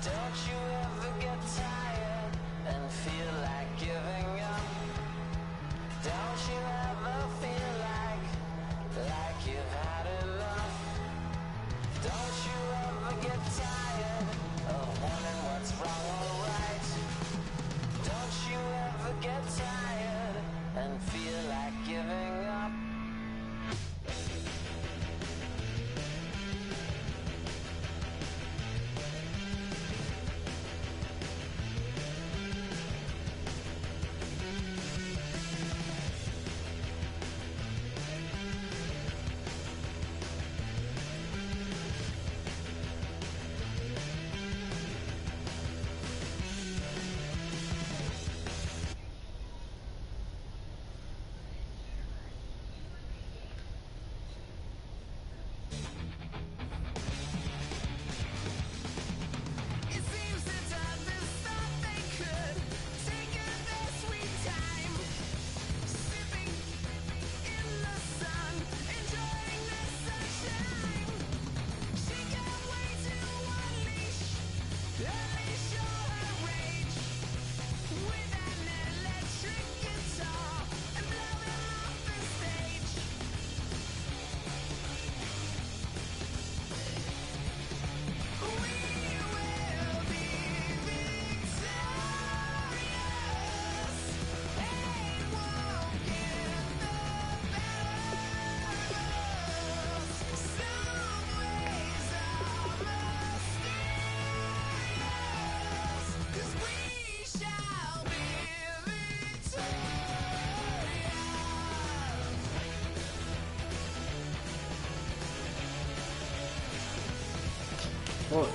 Don't you ever get tired and feel like giving up? Don't you ever feel like you've had enough? Don't you ever get tired of wondering what's wrong or right? Don't you ever get tired and feel like giving up? What?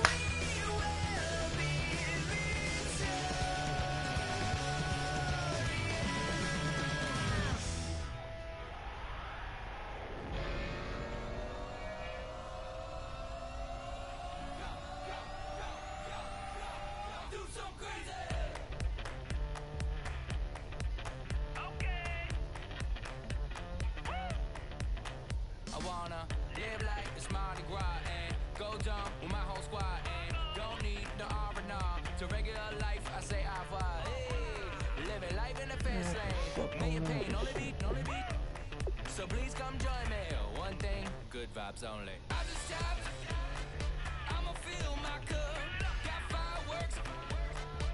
So please come join me. One thing, good vibes only. I just have, I'ma fill my cup. Got fireworks.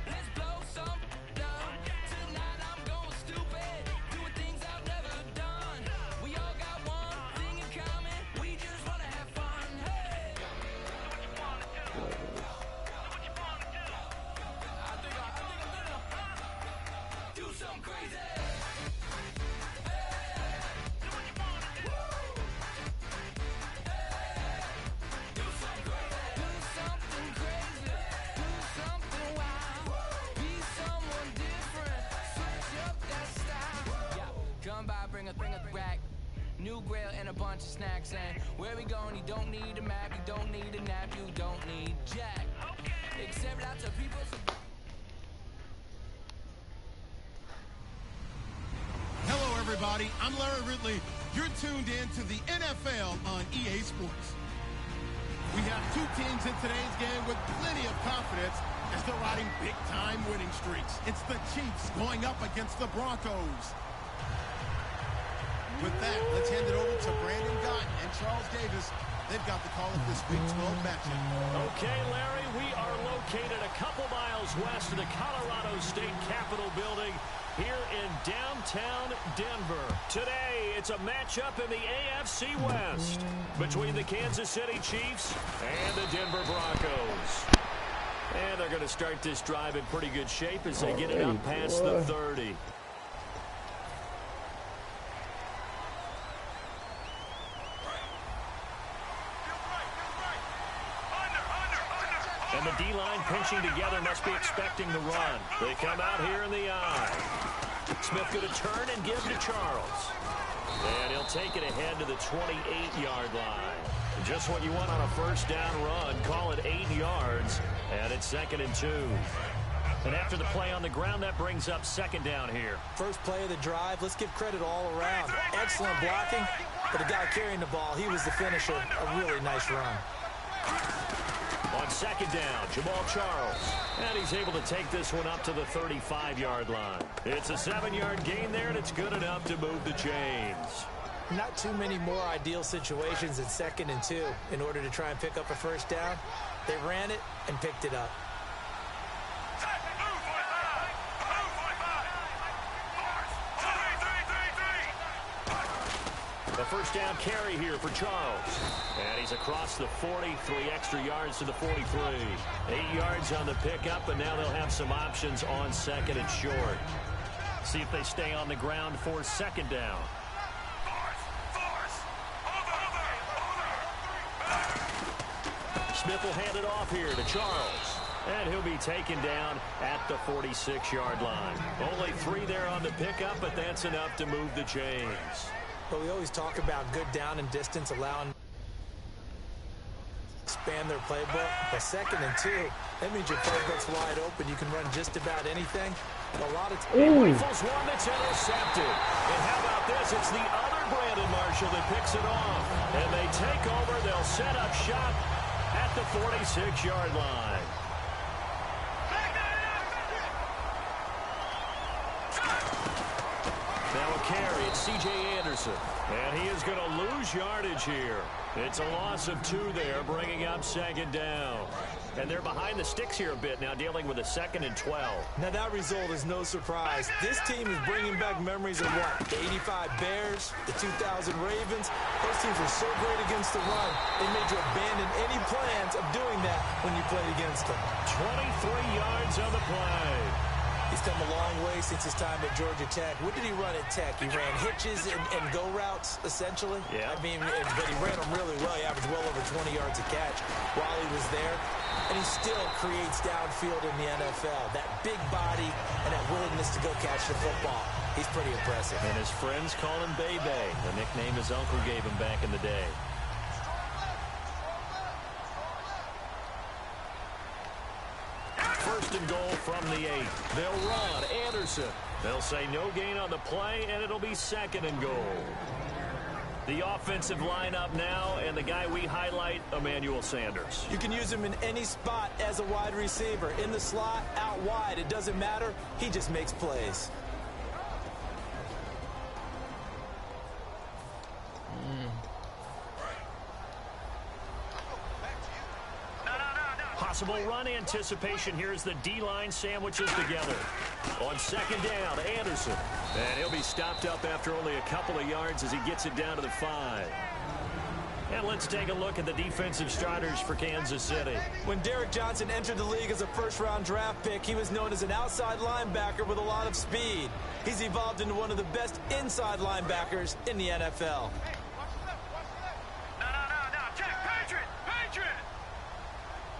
Let's blow some down. Tonight I'm going stupid. Doing things I've never done. We all got one thing in common. We just wanna have fun. Hey. Do what you wanna do. Do what you wanna do. I think I'm gonna do something crazy. Bring a rack, new grill and a bunch of snacks. And where we going, you don't need a map, you don't need a nap, you don't need jack. Except lots of people. Hello everybody, I'm Larry Ridley. You're tuned in to the NFL on EA Sports. We have two teams in today's game with plenty of confidence as they're riding big-time winning streaks. It's the Chiefs going up against the Broncos. With that, let's hand it over to Brandon Gott and Charles Davis. They've got the call of this Week 12 matchup. Okay, Larry, we are located a couple miles west of the Colorado State Capitol building here in downtown Denver. Today, it's a matchup in the AFC West between the Kansas City Chiefs and the Denver Broncos. And they're going to start this drive in pretty good shape as they get it up past the 30. And the D-line pinching together must be expecting the run. They come out here in the eye. Smith going to turn and give to Charles. And he'll take it ahead to the 28-yard line. Just what you want on a first down run. Call it 8 yards. And it's 2nd and 2. And after the play on the ground, that brings up 2nd down here. First play of the drive. Let's give credit all around. Excellent blocking. But the guy carrying the ball, he was the finisher. A really nice run. On second down, Jamal Charles. And he's able to take this one up to the 35-yard line. It's a 7-yard gain there, and it's good enough to move the chains. Not too many more ideal situations than 2nd and 2 in order to try and pick up a first down. They ran it and picked it up. The first down carry here for Charles. And he's across the 40, 3 extra yards to the 43. 8 yards on the pickup, and now they'll have some options on 2nd and short. See if they stay on the ground for 2nd down. Smith will hand it off here to Charles. And he'll be taken down at the 46-yard line. Only 3 there on the pickup, but that's enough to move the chains. But we always talk about good down and distance, allowing expand their playbook. But 2nd and 2, that means your playbook's wide open. You can run just about anything. A lot of rifles one that's intercepted. And how about this? It's the other Brandon Marshall that picks it off. And they take over. They'll set up shop at the 46-yard line. Now a carry. It's C.J. Anderson. And he is going to lose yardage here. It's a loss of 2 there, bringing up 2nd down. And they're behind the sticks here a bit now, dealing with a 2nd and 12. Now that result is no surprise. This team is bringing back memories of what? The 85 Bears, the 2000 Ravens. Those teams were so great against the run, they made you abandon any plans of doing that when you played against them. 23 yards on the play. He's come a long way since his time at Georgia Tech. What did he run at Tech? He ran hitches and go routes, essentially. Yeah. I mean, but he ran them really well. He averaged well over 20 yards a catch while he was there. And he still creates downfield in the NFL. That big body and that willingness to go catch the football. He's pretty impressive. And his friends call him Bebe, the nickname his uncle gave him back in the day. First and goal from the 8. They'll run. Anderson. They'll say no gain on the play, and it'll be 2nd and goal. The offensive lineup now, and the guy we highlight, Emmanuel Sanders. You can use him in any spot as a wide receiver. In the slot, out wide. It doesn't matter. He just makes plays. Possible run anticipation here as the D-line sandwiches together. On 2nd down, Anderson. And he'll be stopped up after only a couple of yards as he gets it down to the 5. And let's take a look at the defensive starters for Kansas City. When Derek Johnson entered the league as a first-round draft pick, he was known as an outside linebacker with a lot of speed. He's evolved into one of the best inside linebackers in the NFL.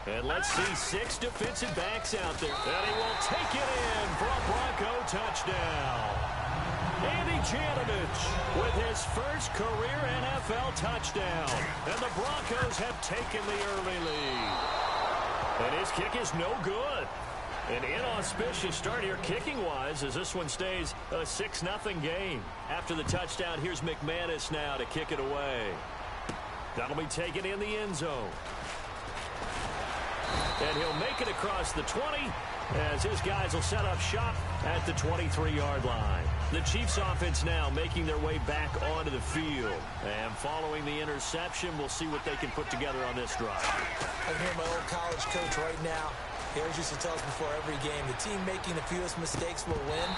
And let's see 6 defensive backs out there. And he will take it in for a Bronco touchdown. Andy Janovich with his first career NFL touchdown. And the Broncos have taken the early lead. And his kick is no good. An inauspicious start here kicking-wise as this one stays a 6-0 game. After the touchdown, here's McManus now to kick it away. That'll be taken in the end zone. And he'll make it across the 20 as his guys will set up shop at the 23-yard line. The Chiefs offense now making their way back onto the field. And following the interception, we'll see what they can put together on this drive. I hear my old college coach right now. He always used to tell us before every game, the team making the fewest mistakes will win.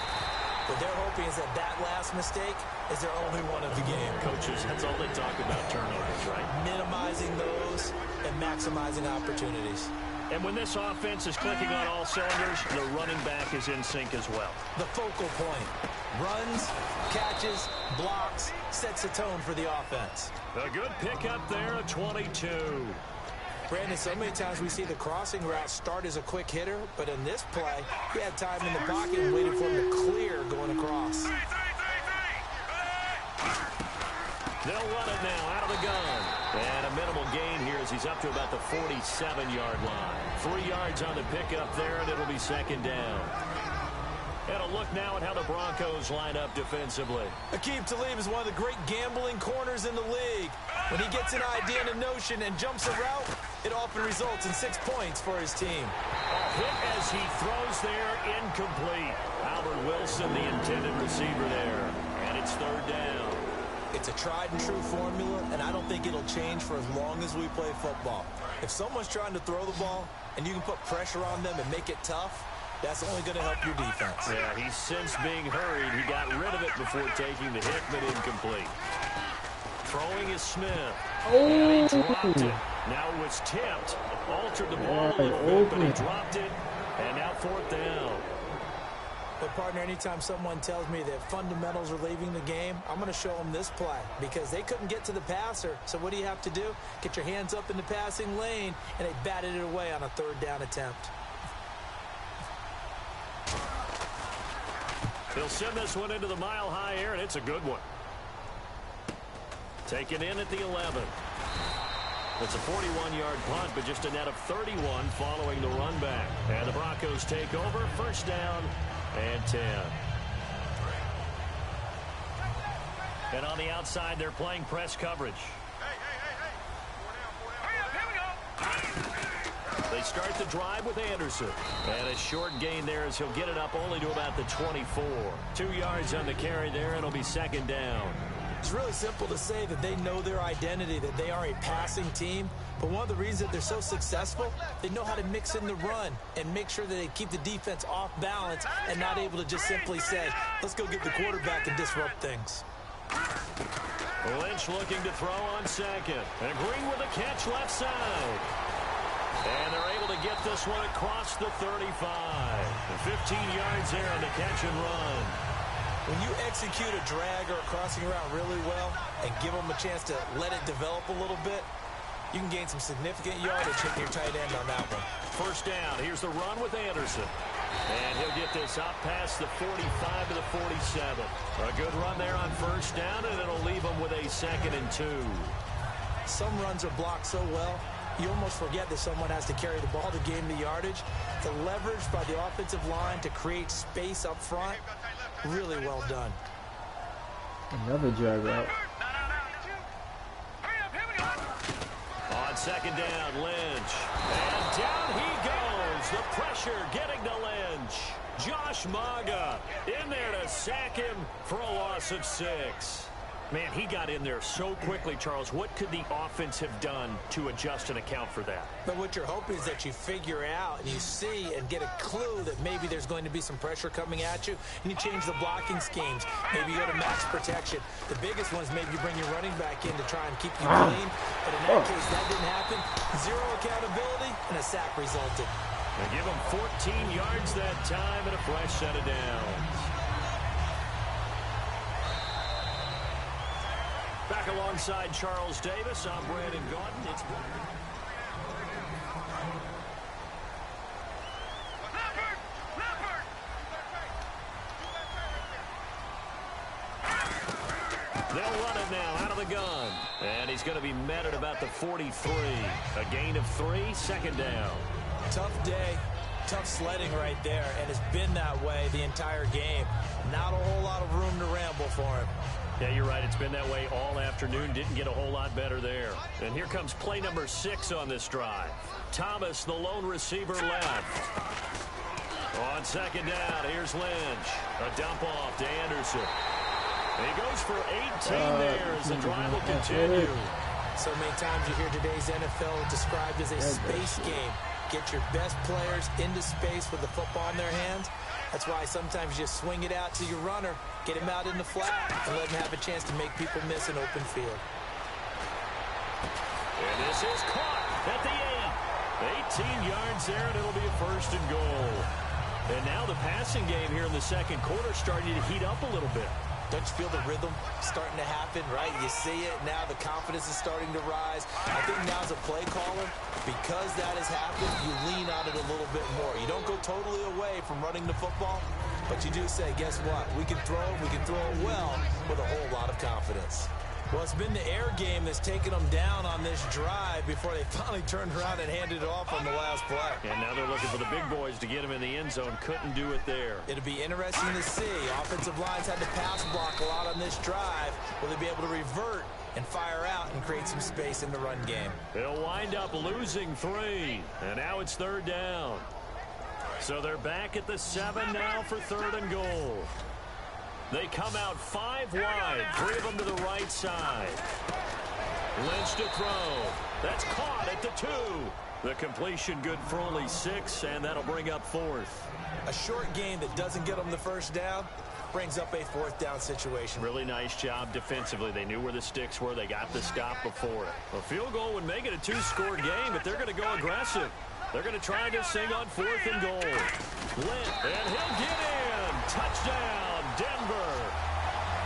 What they're hoping is that that last mistake is their only one of the game. Coaches, that's all they talk about, turnovers, right? Minimizing those and maximizing opportunities. And when this offense is clicking on all cylinders, the running back is in sync as well. The focal point. Runs, catches, blocks, sets the tone for the offense. A good pickup there, a 22. Brandon, so many times we see the crossing route start as a quick hitter, but in this play, he had time in the pocket and waited for him to clear going across. They'll run it now out of the gun. And a minimal gain here as he's up to about the 47-yard line. 3 yards on the pickup there, and it'll be 2nd down. And a look now at how the Broncos line up defensively. Aqib Talib is one of the great gambling corners in the league. When he gets an idea and a notion and jumps a route, it often results in 6 points for his team. A hit as he throws there, incomplete. Albert Wilson, the intended receiver there. And it's third down. It's a tried-and-true formula, and I don't think it'll change for as long as we play football. If someone's trying to throw the ball and you can put pressure on them and make it tough, that's only going to help your defense. Yeah, he's since being hurried. He got rid of it before taking the hit, but incomplete. Throwing is Smith. And he dropped it. Now it was tipped. Altered the ball a little bit, but he dropped it. And now fourth down. But, partner, anytime someone tells me that fundamentals are leaving the game, I'm going to show them this play because they couldn't get to the passer. So what do you have to do? Get your hands up in the passing lane, and they batted it away on a third down attempt. He'll send this one into the mile-high air, and it's a good one. Taken in at the 11. It's a 41-yard punt, but just a net of 31 following the run back. And the Broncos take over, first down and 10. And on the outside, they're playing press coverage. They start the drive with Anderson. And a short gain there as he'll get it up only to about the 24. 2 yards on the carry there, and it'll be second down. It's really simple to say that they know their identity, that they are a passing team. But one of the reasons that they're so successful, they know how to mix in the run and make sure that they keep the defense off balance and not able to just simply say, let's go get the quarterback and disrupt things. Lynch looking to throw on second. And Green with a catch left side. And they're able to get this one across the 35. And 15 yards there on the catch and run. When you execute a drag or a crossing route really well and give them a chance to let it develop a little bit, you can gain some significant yardage hitting your tight end on that one. First down. Here's the run with Anderson. And he'll get this up past the 45 to the 47. A good run there on first down, and it'll leave him with a 2nd and 2. Some runs are blocked so well, you almost forget that someone has to carry the ball to gain the yardage. The leverage by the offensive line to create space up front, really well done. Another drag route. On second down, Lynch. And down he goes. The pressure getting to Lynch. Josh Maga in there to sack him for a loss of 6. Man, he got in there so quickly, Charles. What could the offense have done to adjust and account for that? But what you're hoping is that you figure out and you see and get a clue that maybe there's going to be some pressure coming at you, and you change the blocking schemes. Maybe you go to max protection. The biggest one is maybe you bring your running back in to try and keep you clean. But in that case, that didn't happen. 0 accountability, and a sack resulted. They give him 14 yards that time and a fresh set of downs. Back alongside Charles Davis, I'm Brandon Gaudin. It's they'll run it now out of the gun. And he's going to be met at about the 43. A gain of 3, second down. Tough day, tough sledding right there, and it's been that way the entire game. Not a whole lot of room to ramble for him. Yeah, you're right. It's been that way all afternoon. Didn't get a whole lot better there. And here comes play number 6 on this drive. Thomas, the lone receiver, left. On second down, here's Lynch. A dump off to Anderson. And he goes for 18 there as the drive will continue. So many times you hear today's NFL described as a space game. Get your best players into space with the football in their hands. That's why sometimes you just swing it out to your runner, get him out in the flat, and let him have a chance to make people miss an open field. And this is caught at the 8. 18 yards there, and it'll be a first and goal. And now the passing game here in the second quarter starting to heat up a little bit. Don't you feel the rhythm starting to happen, right? You see it. Now the confidence is starting to rise. I think now as a play caller, because that has happened, you lean on it a little bit more. You don't go totally away from running the football, but you do say, guess what? We can throw it well with a whole lot of confidence. Well, it's been the air game that's taken them down on this drive before they finally turned around and handed it off on the last play. And now they're looking for the big boys to get him in the end zone. Couldn't do it there. It'll be interesting to see. Offensive lines had to pass block a lot on this drive. Will they be able to revert and fire out and create some space in the run game. They'll wind up losing 3, and now it's 3rd down. So they're back at the 7 now for 3rd and goal. They come out 5 wide, 3 of them to the right side. Lynch to throw. That's caught at the 2. The completion good for only 6, and that'll bring up 4th. A short game that doesn't get them the first down brings up a 4th down situation. Really nice job defensively. They knew where the sticks were. They got the stop before it. A field goal would make it a 2-score game, but they're going to go aggressive. They're going to try this thing on 4th and goal. Lynch, and he'll get in. Touchdown, Denver.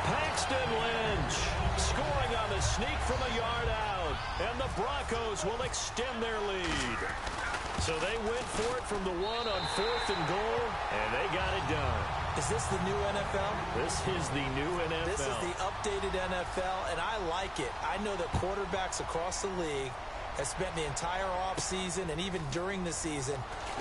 Paxton Lynch scoring on the sneak from a yard out, and the Broncos will extend their lead. So they went for it from the 1 on 4th and goal, and they got it done. Is this the new NFL? This is the new NFL. This is the updated NFL, and I like it. I know that quarterbacks across the league have spent the entire offseason and even during the season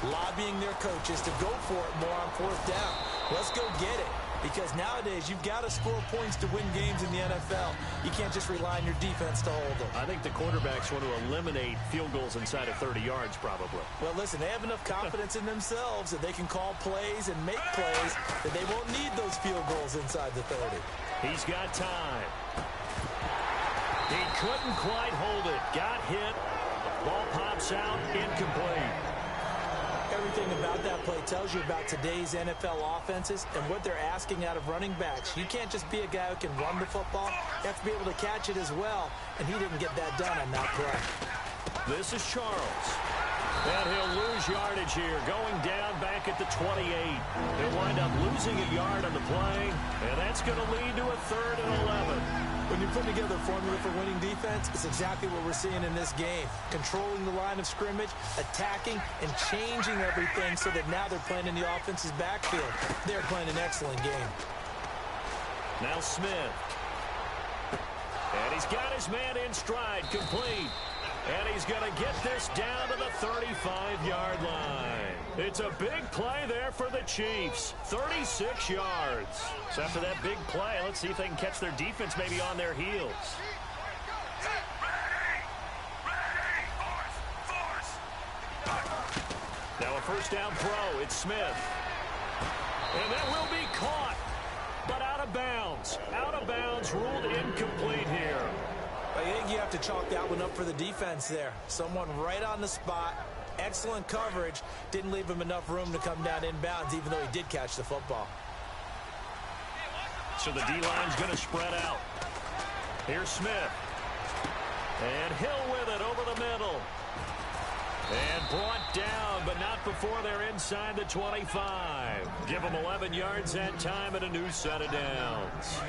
lobbying their coaches to go for it more on 4th down. Let's go get it. Because nowadays, you've got to score points to win games in the NFL. You can't just rely on your defense to hold them. I think the quarterbacks want to eliminate field goals inside of 30 yards, probably. Well, listen, they have enough confidence in themselves that they can call plays and make plays that they won't need those field goals inside the 30. He's got time. He couldn't quite hold it. Got hit. Ball pops out. Incomplete. Everything about that play tells you about today's NFL offenses and what they're asking out of running backs. You can't just be a guy who can run the football. You have to be able to catch it as well, and he didn't get that done on that play. This is Charles. And he'll lose yardage here, going down back at the 28. He'll wind up losing a yard on the play, and that's going to lead to a 3rd and 11. When you put together a formula for winning defense, it's exactly what we're seeing in this game. Controlling the line of scrimmage, attacking, and changing everything so that now they're playing in the offense's backfield. They're playing an excellent game. Now Smith. And he's got his man in stride, complete. And he's going to get this down to the 35-yard line. It's a big play there for the Chiefs. 36 yards. So after that big play, let's see if they can catch their defense maybe on their heels. Now a 1st down throw. It's Smith. And that will be caught, but out of bounds. Out of bounds, ruled incomplete here. I think you have to chalk that one up for the defense there. Someone right on the spot. Excellent coverage. Didn't leave him enough room to come down inbounds, even though he did catch the football. So the D-line's going to spread out. Here's Smith. And Hill with it over the middle. And brought down, but not before they're inside the 25. Give them 11 yards that time and a new set of downs.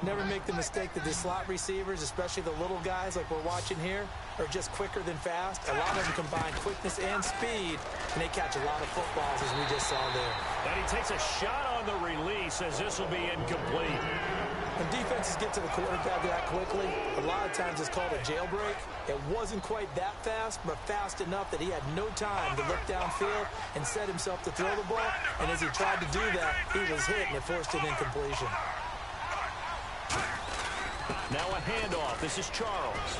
Never make the mistake that the slot receivers, especially the little guys like we're watching here, are just quicker than fast. A lot of them combine quickness and speed, and they catch a lot of footballs, as we just saw there. And he takes a shot on the release as this will be incomplete. When defenses get to the quarterback that quickly, a lot of times it's called a jailbreak. It wasn't quite that fast, but fast enough that he had no time to look downfield and set himself to throw the ball. And as he tried to do that, he was hit, and it forced an incompletion. Now a handoff. This is Charles.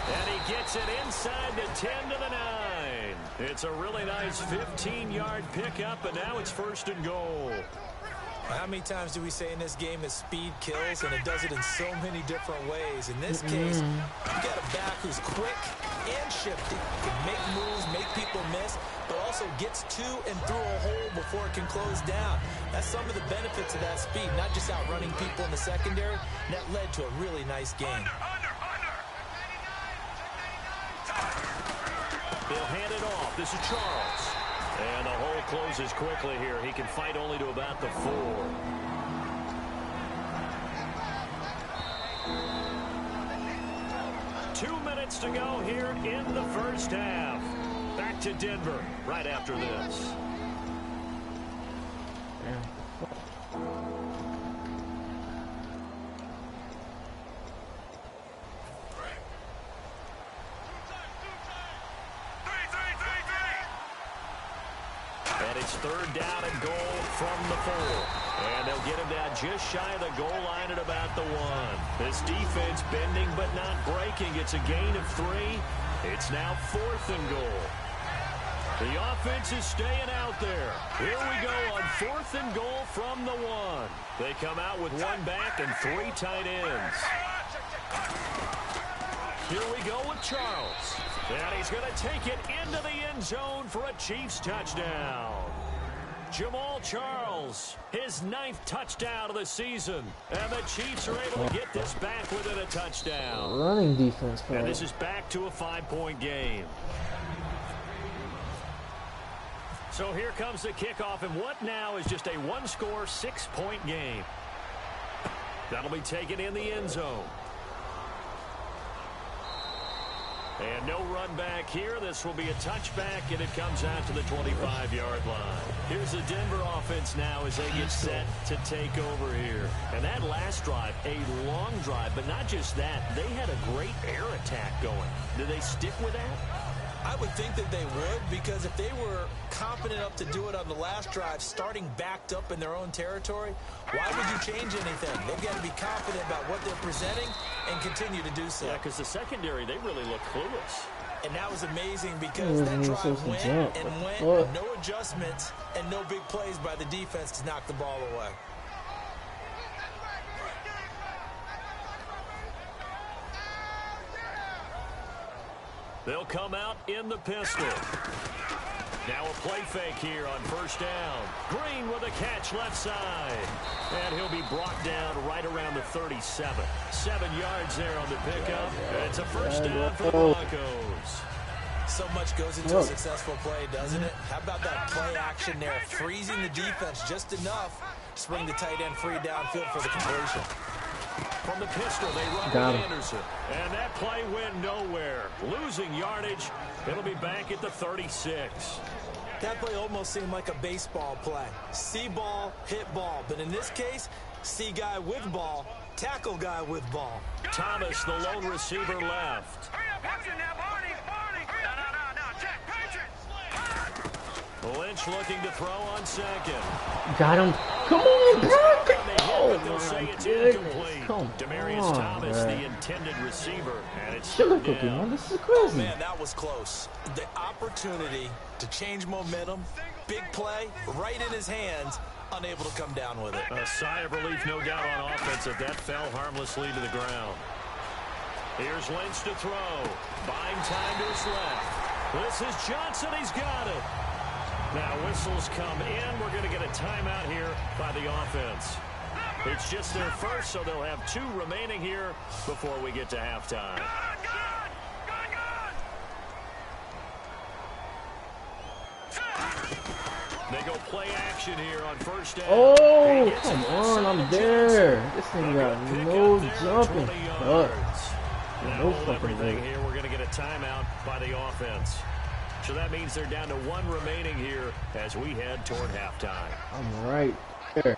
And he gets it inside the 10 to the 9. It's a really nice 15-yard pickup, and now it's 1st and goal. How many times do we say in this game that speed kills, and it does it in so many different ways? In this case, you got a back who's quick and shifty, can make moves, make people miss, but also gets to and through a hole before it can close down. That's some of the benefits of that speed, not just outrunning people in the secondary. And that led to a really nice game. They'll hand it off. This is Charles. And the hole closes quickly here. He can fight only to about the 4. Two minutes to go here in the first half. Back to Denver right after this. And it's 3rd down and goal from the 4. And they'll get him down just shy of the goal line at about the 1. This defense bending but not breaking. It's a gain of 3. It's now 4th and goal. The offense is staying out there. Here we go on 4th and goal from the 1. They come out with 1 back and 3 tight ends. Here we go with Charles. And he's going to take it into the end zone for a Chiefs touchdown. Jamal Charles, his 9th touchdown of the season. And the Chiefs are able to get this back within a touchdown. Running defense. And this is back to a 5-point game. So here comes the kickoff, and what now is just a 1-score, 6-point game. That'll be taken in the end zone. And no run back here. This will be a touchback, and it comes out to the 25-yard line. Here's the Denver offense now as they get set to take over here. And that last drive, a long drive, but not just that. They had a great air attack going. Do they stick with that? I would think that they would, because if they were confident enough to do it on the last drive, starting backed up in their own territory, why would you change anything? They've got to be confident about what they're presenting and continue to do so. Yeah, because the secondary, they really look clueless. And that was amazing because that drive went and went, no adjustments and no big plays by the defense to knock the ball away. They'll come out in the pistol. Now a play fake here on 1st down. Green with a catch left side. And he'll be brought down right around the 37. 7 yards there on the pickup. And it's a 1st down for the Broncos. So much goes into a successful play, doesn't it? How about that play action there? Freezing the defense just enough to bring the tight end free downfield for the completion. From the pistol, they run with Anderson. And that play went nowhere. Losing yardage. It'll be back at the 36. That play almost seemed like a baseball play. See ball, hit ball. But in this case, see guy with ball, tackle guy with ball. Thomas, the lone receiver, left. Lynch looking to throw on 2nd. Got him. Come on, bro. Oh, my goodness. Come Demarius on, Thomas, man. the intended receiver. And it's Sugar cookie, man. This is crazy. Oh, man, that was close. The opportunity to change momentum, big play, right in his hands, unable to come down with it. A sigh of relief, no doubt, on offense if that fell harmlessly to the ground. Here's Lynch to throw. Buying time to his left. This is Johnson. He's got it. Now whistles come in. We're going to get a timeout here by the offense. It's just their first, so they'll have 2 remaining here before we get to halftime. They go play action here on 1st down. Oh, come on, I'm there. This thing got no jumping. No everything here. We're going to get a timeout by the offense. So that means they're down to 1 remaining here as we head toward halftime. I'm right there.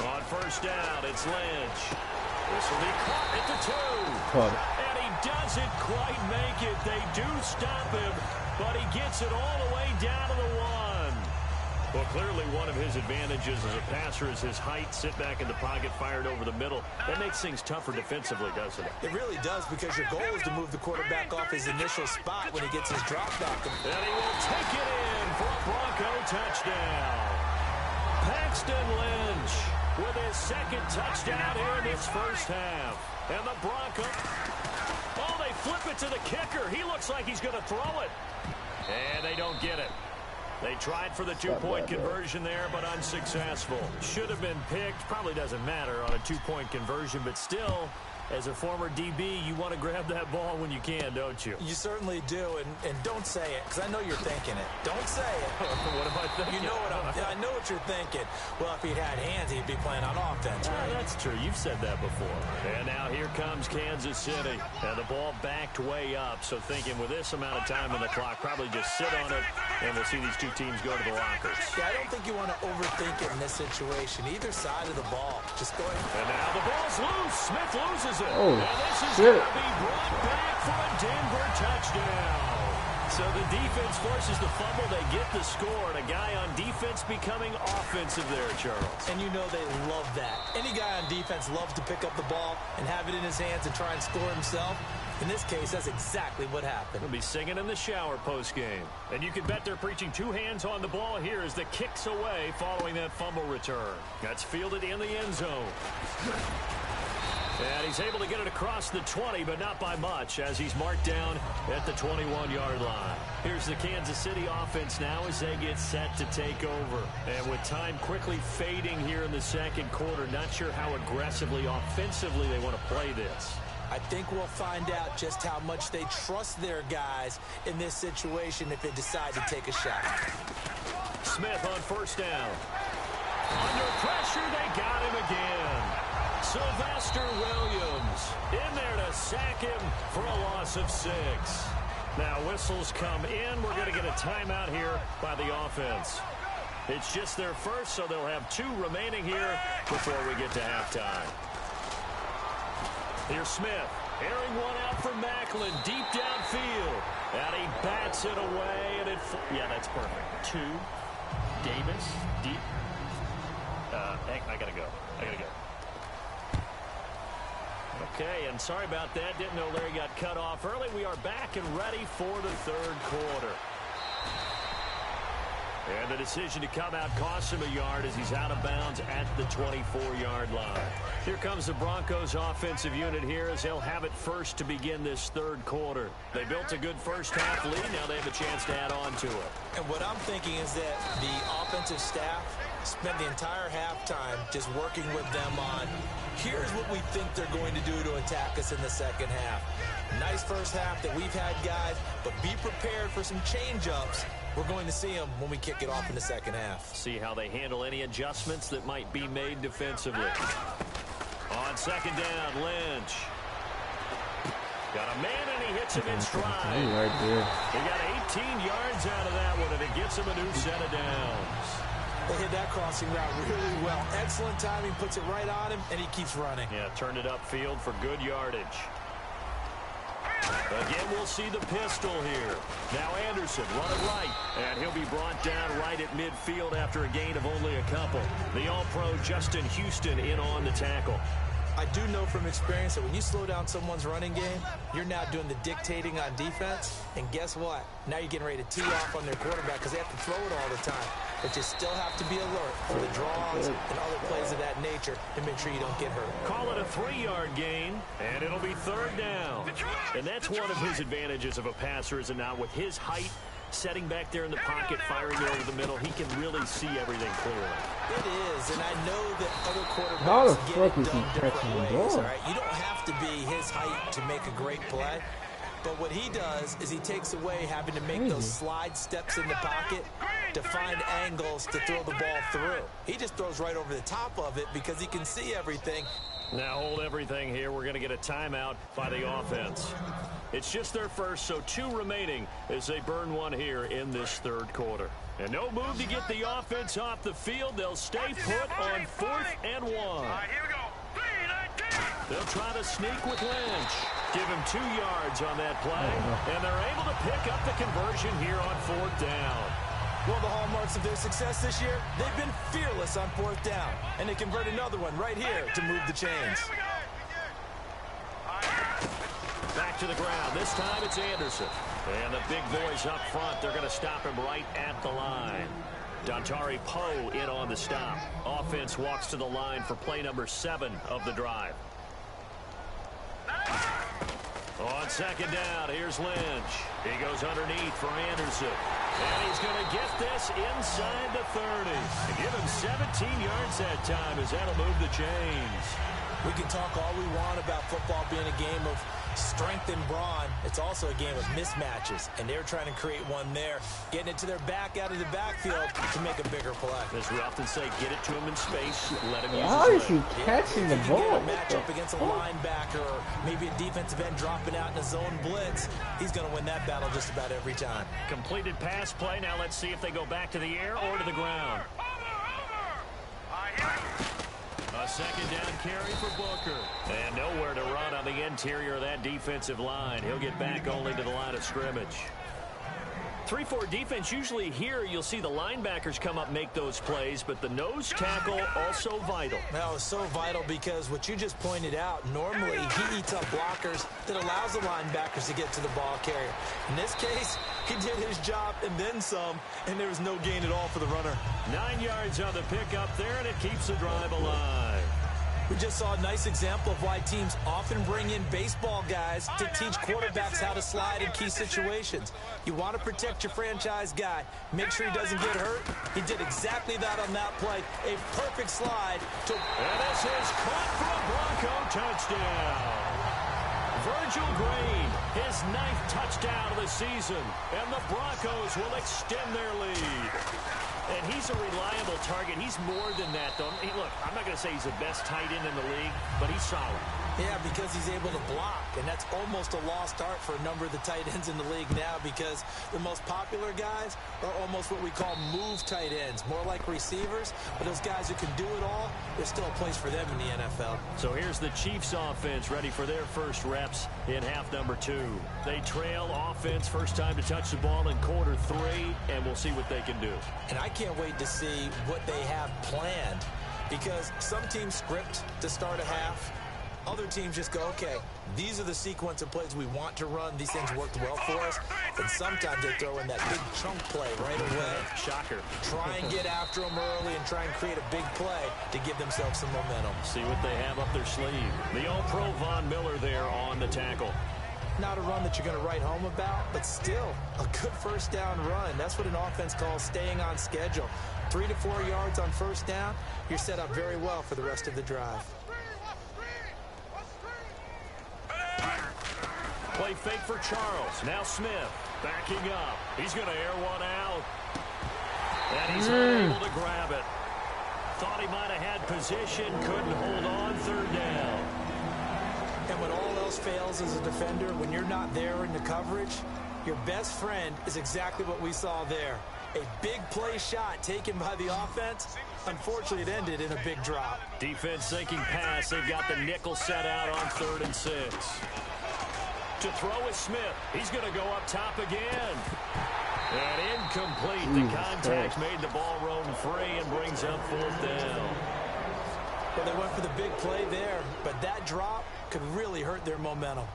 On 1st down, it's Lynch. This will be caught at the 2. Caught it. And he doesn't quite make it. They do stop him, but he gets it all the way down to the 1. Well, clearly one of his advantages as a passer is his height. Sit back in the pocket, fired over the middle. That makes things tougher defensively, doesn't it? It really does, because your goal is to move the quarterback off his initial spot when he gets his drop back. And he will take it in for a Bronco touchdown. Paxton Lynch with his 2nd touchdown here in this 1st half. And the Broncos, oh, they flip it to the kicker. He looks like he's going to throw it. And they don't get it. They tried for the 2-point conversion there, but unsuccessful. Should have been picked. Probably doesn't matter on a 2-point conversion, but still, as a former DB, you want to grab that ball when you can, don't you? You certainly do, and don't say it, because I know you're thinking it. Don't say it. What am I thinking? You know I know what you're thinking. Well, if he'd had hands, he'd be playing on offense, right? That's true. You've said that before. And now here comes Kansas City. And the ball backed way up, so thinking with this amount of time on the clock, probably just sit on it, and we'll see these 2 teams go to the lockers. Yeah, I don't think you want to overthink it in this situation. Either side of the ball. Just go ahead. And now the ball's loose. Smith loses it. Oh, and this is shit. going to be brought back for a Denver touchdown. So the defense forces the fumble. They get the score. And a guy on defense becoming offensive there, Charles. And you know they love that. Any guy on defense loves to pick up the ball and have it in his hands and try and score himself. In this case, that's exactly what happened. He'll be singing in the shower post-game. And you can bet they're preaching two hands on the ball here as the kick's away following that fumble return. That's fielded in the end zone. And he's able to get it across the 20, but not by much, as he's marked down at the 21-yard line. Here's the Kansas City offense now as they get set to take over. And with time quickly fading here in the second quarter, not sure how aggressively, offensively they want to play this. I think we'll find out just how much they trust their guys in this situation if they decide to take a shot. Smith on first down. Under pressure, they got him again. Sylvester Williams in there to sack him for a loss of 6. Now whistles come in. We're going to get a timeout here by the offense. It's just their first, so they'll have 2 remaining here before we get to halftime. Here's Smith, airing one out for Macklin, deep downfield. And he bats it away, and yeah, that's perfect. 2, Davis, deep. I gotta go. Okay, and sorry about that. Didn't know Larry got cut off early. We are back and ready for the third quarter. And the decision to come out costs him a yard as he's out of bounds at the 24-yard line. Here comes the Broncos offensive unit here as they'll have it first to begin this third quarter. They built a good first-half lead. Now they have a chance to add on to it. And what I'm thinking is that the offensive staff spent the entire halftime just working with them on, here's what we think they're going to do to attack us in the second half. Nice first half that we've had, guys, but be prepared for some change-ups. We're going to see them when we kick it off in the second half. See how they handle any adjustments that might be made defensively. On second down, Lynch. Got a man, and he hits him in stride. Right there. He got 18 yards out of that one, and it gets him a new set of downs. They hit that crossing route really well. Excellent timing, puts it right on him, and he keeps running. Yeah, turned it upfield for good yardage. Again, we'll see the pistol here. Now Anderson running right, and he'll be brought down right at midfield after a gain of only a couple. The All-Pro Justin Houston in on the tackle. I do know from experience that when you slow down someone's running game, you're now doing the dictating on defense. And guess what? Now you're getting ready to tee off on their quarterback because they have to throw it all the time. But you still have to be alert for the draws and other plays of that nature to make sure you don't get hurt. Call it a 3-yard gain, and it'll be third down. And that's one of his advantages of a passer, is it not? With his height, setting back there in the pocket, firing over the middle, he can really see everything clearly. It is, and I know that other How the quarterbacks fuck get is it he done catching different the ways. ball? All right? You don't have to be his height to make a great play. But what he does is he takes away having to make those slide steps in the pocket to find angles to throw the ball through. He just throws right over the top of it because he can see everything. Now hold everything here. We're going to get a timeout by the offense. It's just their first, so 2 remaining as they burn one here in this third quarter. And no move to get the offense off the field. They'll stay put on 4th and 1. All right, here we go. 3, 19. They'll try to sneak with Lynch. Give him 2 yards on that play. And they're able to pick up the conversion here on 4th down. One of the hallmarks of their success this year, they've been fearless on 4th down. And they convert another one right here to move the chains. Here we go. Back to the ground. This time it's Anderson. And the big boys up front, they're going to stop him right at the line. Dontari Poe in on the stop. Offense walks to the line for play number 7 of the drive. On second down, here's Lynch. He goes underneath for Anderson. And he's going to get this inside the 30. And give him 17 yards that time as that'll move the chains. We can talk all we want about football being a game of strength and brawn. It's also a game of mismatches, and they're trying to create one there, getting it to their back out of the backfield to make a bigger play. As we often say, get it to him in space, let him use How his is he leg. catching the If you ball? get a matchup against a linebacker or maybe a defensive end dropping out in a zone blitz, he's going to win that battle just about every time. Completed pass play. Now let's see if they go back to the air or to the ground. A second down carry for Booker. And nowhere to run on the interior of that defensive line. He'll get back only to the line of scrimmage. 3-4 defense, usually here you'll see the linebackers come up make those plays, but the nose tackle also vital. Well, it's so vital because what you just pointed out, normally he eats up blockers that allows the linebackers to get to the ball carrier. In this case, he did his job and then some, and there was no gain at all for the runner. 9 yards on the pickup there, and it keeps the drive alive. We just saw a nice example of why teams often bring in baseball guys to teach quarterbacks how to slide in key situations. You want to protect your franchise guy. Make sure he doesn't get hurt. He did exactly that on that play. A perfect slide to... And this is caught for a Bronco touchdown. Virgil Green, his 9th touchdown of the season, and the Broncos will extend their lead. And he's a reliable target. He's more than that, though. Look, I'm not going to say he's the best tight end in the league, but he's solid. Yeah, because he's able to block, and that's almost a lost art for a number of the tight ends in the league now because the most popular guys are almost what we call move tight ends, more like receivers, but those guys who can do it all, there's still a place for them in the NFL. So here's the Chiefs offense ready for their first reps in half number 2. They trail offense, first time to touch the ball in quarter 3, and we'll see what they can do. And I can't wait to see what they have planned because some teams script to start a half. Other teams just go, okay, these are the sequence of plays we want to run. These things worked well for us. And sometimes they throw in that big chunk play right away. Shocker. Try and get after them early and try and create a big play to give themselves some momentum. See what they have up their sleeve. The All-Pro Von Miller there on the tackle. Not a run that you're going to write home about, but still a good first down run. That's what an offense calls staying on schedule. 3 to 4 yards on first down, you're set up very well for the rest of the drive. Play fake for Charles. Now Smith backing up. He's going to air one out. And he's unable to grab it. Thought he might have had position. Couldn't hold on. Third down. And when all else fails as a defender, when you're not there in the coverage, your best friend is exactly what we saw there. A big play shot taken by the offense. Unfortunately, it ended in a big drop. Defense sinking pass. They've got the nickel set out on 3rd and 6. To throw is Smith. He's going to go up top again. And incomplete. The contact made the ball roam free and brings up 4th down. Well, they went for the big play there, but that drop could really hurt their momentum.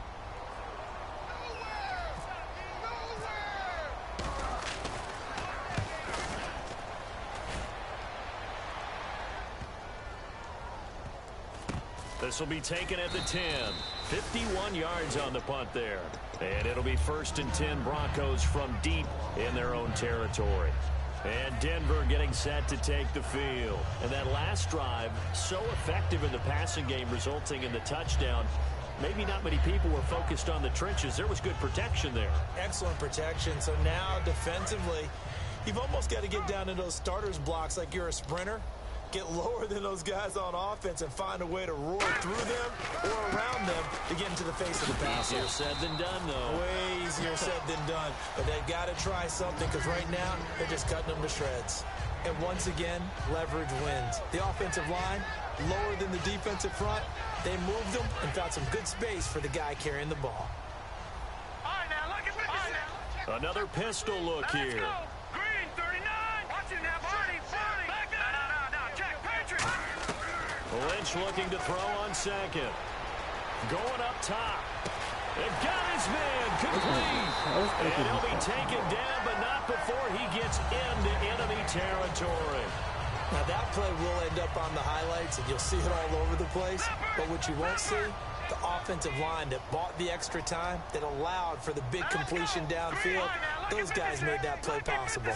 This will be taken at the 10. 51 yards on the punt there. And it'll be 1st and 10 Broncos from deep in their own territory. And Denver getting set to take the field. And that last drive, so effective in the passing game, resulting in the touchdown. Maybe not many people were focused on the trenches. There was good protection there. Excellent protection. So now defensively, you've almost got to get down to those starters blocks like you're a sprinter. Get lower than those guys on offense and find a way to roar through them or around them to get into the face of the passer. Easier said than done, though. Way easier said than done. But they've got to try something because right now they're just cutting them to shreds. And once again, leverage wins. The offensive line, lower than the defensive front. They moved them and found some good space for the guy carrying the ball. All right, now, look at this. Another pistol look Let's here. go. Green, 39. Watch it now, 40. Back up. No. Check, Patrick. Lynch looking to throw on 2nd. Going up top. They've got his man complete. And he'll be taken down, but not before he gets into enemy territory. Now that play will end up on the highlights, and you'll see it all over the place. But what you won't see, the offensive line that bought the extra time, that allowed for the big completion downfield, those guys made that play possible.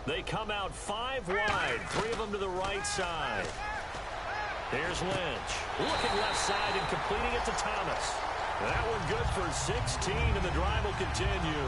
They come out 5 wide, 3 of them to the right side. Here's Lynch, looking left side and completing it to Thomas. That one good for 16, and the drive will continue.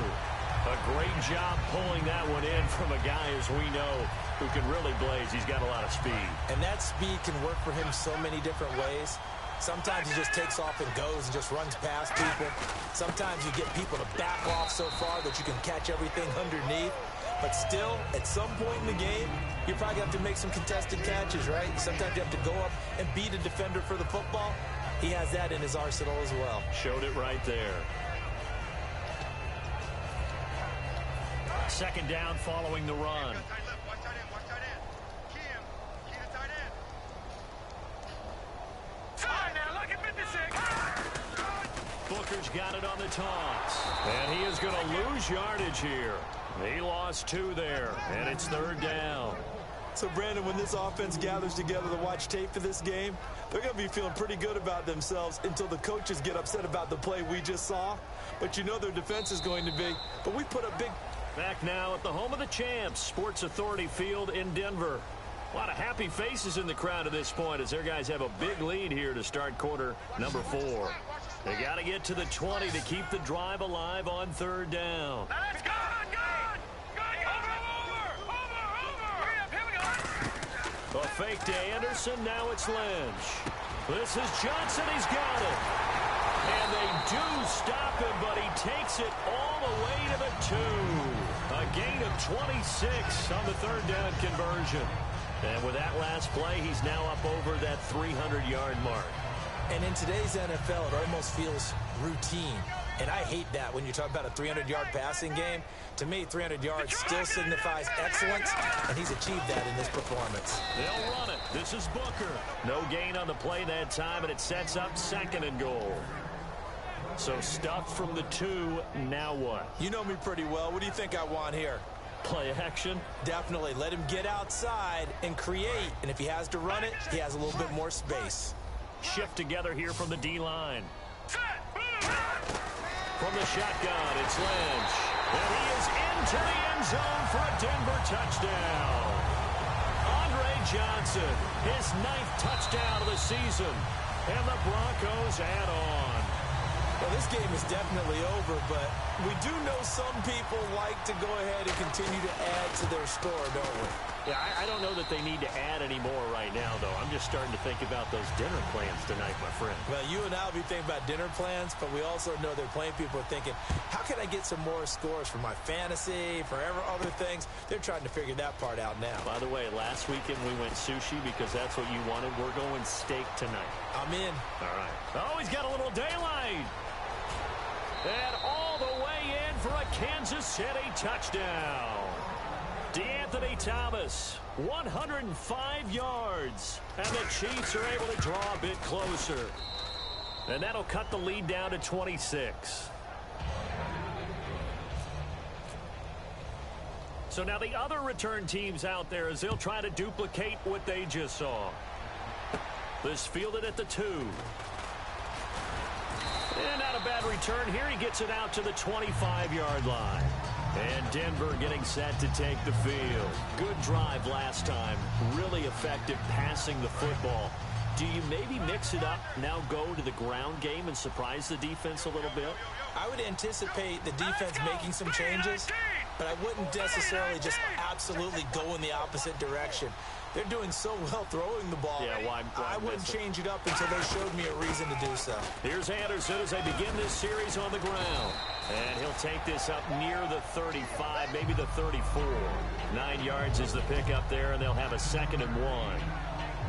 A great job pulling that one in from a guy, as we know, who can really blaze. He's got a lot of speed. And that speed can work for him so many different ways. Sometimes he just takes off and goes and just runs past people. Sometimes you get people to back off so far that you can catch everything underneath. But still, at some point in the game, you probably have to make some contested catches, right? Sometimes you have to go up and beat a defender for the football. He has that in his arsenal as well. Showed it right there. second down following the run. Booker's got it on the toss. And he is going to lose yardage here. He lost 2 there, and it's third down. So, Brandon, when this offense gathers together to watch tape for this game, they're going to be feeling pretty good about themselves until the coaches get upset about the play we just saw. But you know their defense is going to be. But we put a big... Back now at the home of the champs, Sports Authority Field in Denver. A lot of happy faces in the crowd at this point as their guys have a big lead here to start quarter number 4. They got to get to the 20 to keep the drive alive on third down. Let's go! A fake to Anderson, now it's Lynch. This is Johnson, he's got it. And they do stop him, but he takes it all the way to the 2. A gain of 26 on the third down conversion. And with that last play, he's now up over that 300-yard mark. And in today's NFL, it almost feels routine. And I hate that when you talk about a 300-yard passing game. To me, 300 yards still signifies excellence, and he's achieved that in this performance. They'll run it. This is Booker. No gain on the play that time, and it sets up second and goal. So stuffed from the 2, now what? You know me pretty well. What do you think I want here? Play action? Definitely. Let him get outside and create. And if he has to run it, he has a little bit more space. Shift together here from the D-line. From the shotgun, it's Lynch. And he is into the end zone for a Denver touchdown. Andre Johnson, his 9th touchdown of the season. And the Broncos add on. Well, this game is definitely over, but we do know some people like to go ahead and continue to add to their score, don't we? Yeah, I don't know that they need to add any more right now, though. I'm just starting to think about those dinner plans tonight, my friend. Well, you and I will be thinking about dinner plans, but we also know they're playing people are thinking, how can I get some more scores for my fantasy, for other things? They're trying to figure that part out now. By the way, last weekend we went sushi because that's what you wanted. We're going steak tonight. I'm in. All right. Oh, he's got a little daylight. And all the way in for a Kansas City touchdown. DeAnthony Thomas, 105 yards. And the Chiefs are able to draw a bit closer. And that'll cut the lead down to 26. So now the other return teams out there as they'll try to duplicate what they just saw. This fielded at the 2. And not a bad return here. He gets it out to the 25-yard line. And Denver getting set to take the field. Good drive last time. Really effective passing the football. Do you maybe mix it up, now go to the ground game and surprise the defense a little bit? I would anticipate the defense making some changes, but I wouldn't necessarily just absolutely go in the opposite direction. They're doing so well throwing the ball. Yeah, why I wouldn't change it up until they showed me a reason to do so. Here's Anderson as they begin this series on the ground. And he'll take this up near the 35, maybe the 34. 9 yards is the pickup there, and they'll have a 2nd and 1.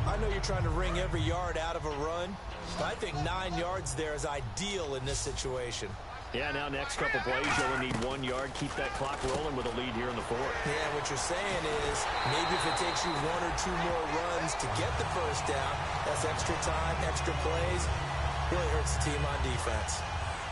I know you're trying to wring every yard out of a run, but I think 9 yards there is ideal in this situation. Yeah, now next couple plays, you only need 1 yard. Keep that clock rolling with a lead here in the 4th. Yeah, what you're saying is maybe if it takes you 1 or 2 more runs to get the first down, that's extra time, extra plays. Really hurts the team on defense.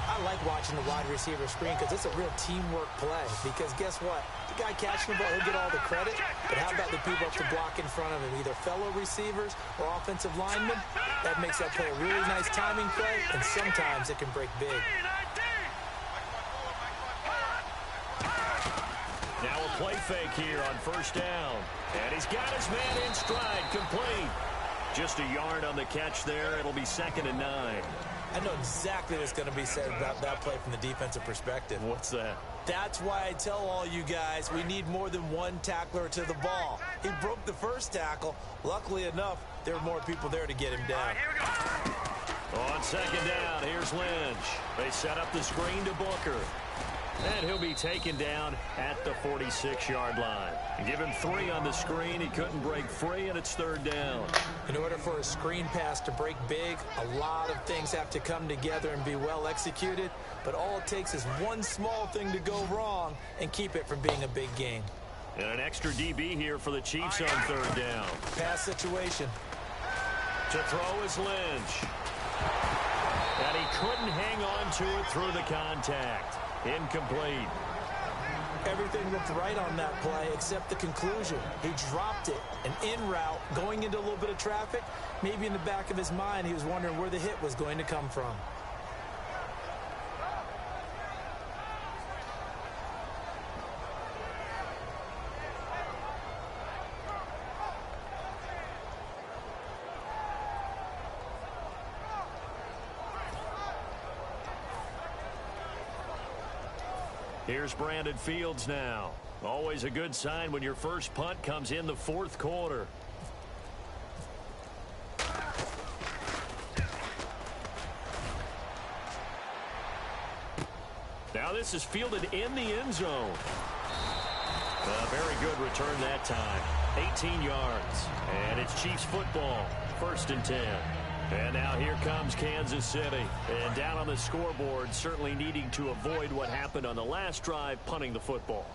I like watching the wide receiver screen because it's a real teamwork play. Because guess what? The guy catching the ball, he'll get all the credit. But how about the people up to block in front of him, either fellow receivers or offensive linemen? That makes that play a really nice timing play, and sometimes it can break big. Now a play fake here on first down. And he's got his man in stride, complete. Just a yard on the catch there. It'll be 2nd and 9. I know exactly what's going to be said about that play from the defensive perspective. What's that? That's why I tell all you guys we need more than one tackler to the ball. He broke the first tackle. Luckily enough, there were more people there to get him down. On 2nd down, here's Lynch. They set up the screen to Booker. And he'll be taken down at the 46-yard line. Give him 3 on the screen. He couldn't break free, and it's 3rd down. In order for a screen pass to break big, a lot of things have to come together and be well executed. But all it takes is one small thing to go wrong and keep it from being a big game. And an extra DB here for the Chiefs on 3rd down. Pass situation. To throw is Lynch. And he couldn't hang on to it through the contact. Incomplete. Everything looked right on that play except the conclusion. He dropped it. An in route going into a little bit of traffic. Maybe in the back of his mind he was wondering where the hit was going to come from. Here's Brandon Fields now. Always a good sign when your first punt comes in the 4th quarter. Now this is fielded in the end zone. A very good return that time. 18 yards. And it's Chiefs football. 1st and 10. And now here comes Kansas City. And down on the scoreboard, certainly needing to avoid what happened on the last drive, punting the football.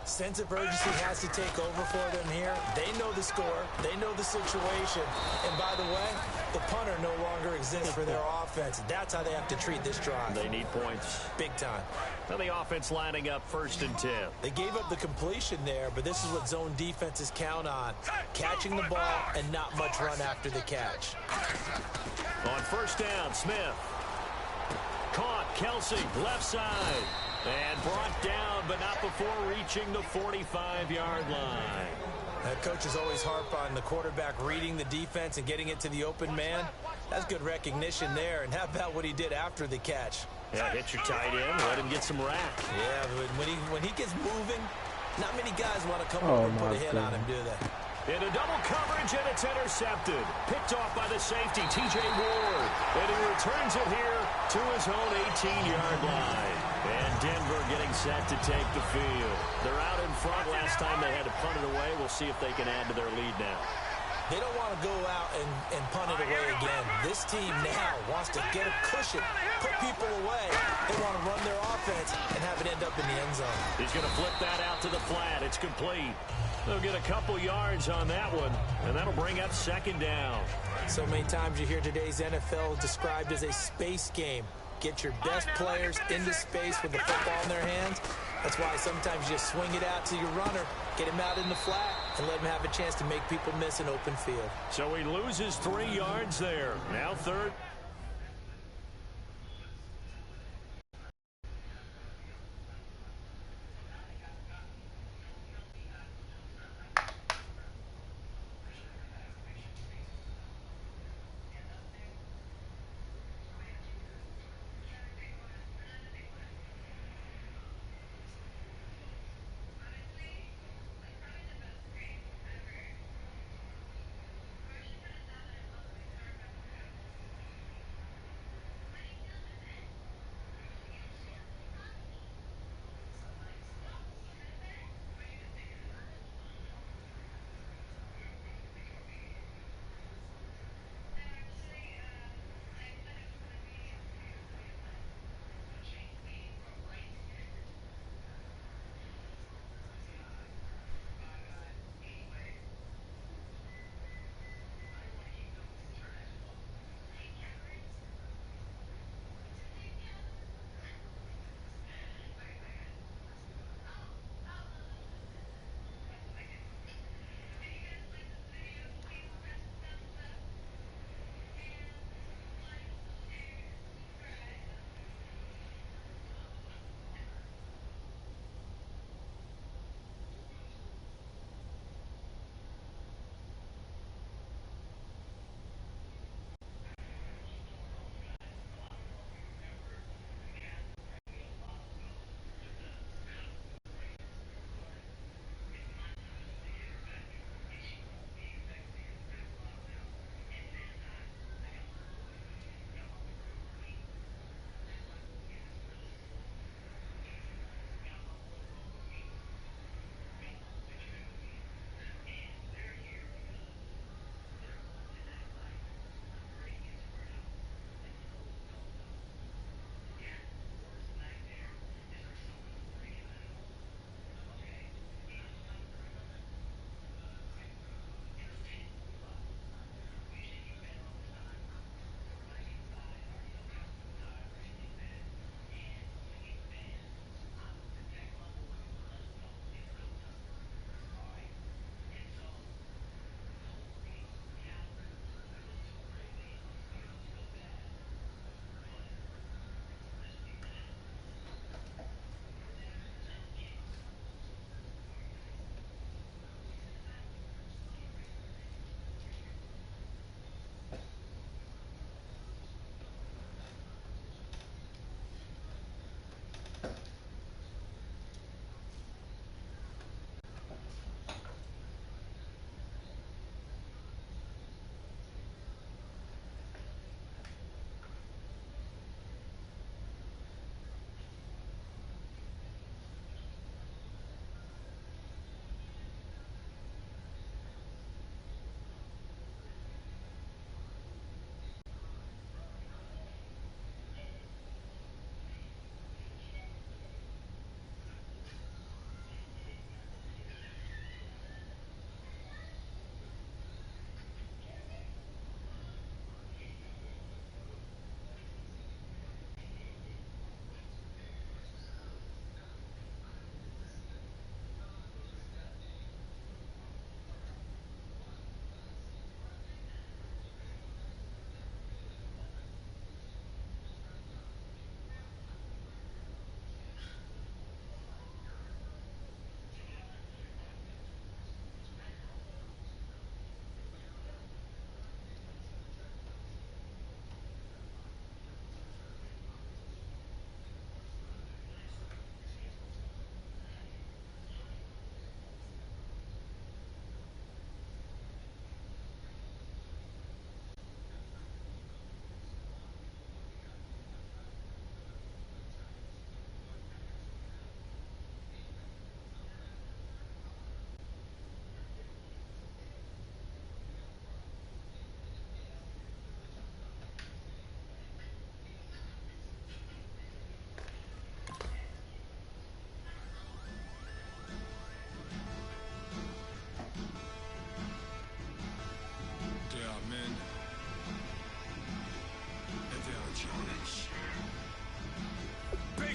Sense of urgency has to take over for them here. They know the score. They know the situation. And by the way, the punter no longer exists for their offense. That's how they have to treat this drive. They need points. Big time. Now the offense lining up 1st and 10. They gave up the completion there, but this is what zone defenses count on. Catching the ball and not much run after the catch. On 1st down, Smith. Caught, Kelsey, left side. And brought down, but not before reaching the 45-yard line. That coach is always harp on the quarterback reading the defense and getting it to the open man. That's good recognition there. And how about what he did after the catch? Yeah, hit your tight end, let him get some rack. Yeah, but when he gets moving, not many guys want to come over and put a hit on him, do they? Into double coverage, and it's intercepted. Picked off by the safety, T.J. Ward. And he returns it here to his own 18-yard line. And Denver getting set to take the field. They're out in front. Last time they had to punt it away. We'll see if they can add to their lead now. They don't want to go out and punt it away again. This team now wants to get a cushion, put people away. They want to run their offense and have it end up in the end zone. He's going to flip that out to the flat. It's complete. They'll get a couple yards on that one, and that'll bring up 2nd down. So many times you hear today's NFL described as a space game. Get your best players into space with the football in their hands. That's why sometimes you just swing it out to your runner, get him out in the flat, and let him have a chance to make people miss an open field. So he loses 3 yards there. Now 3rd.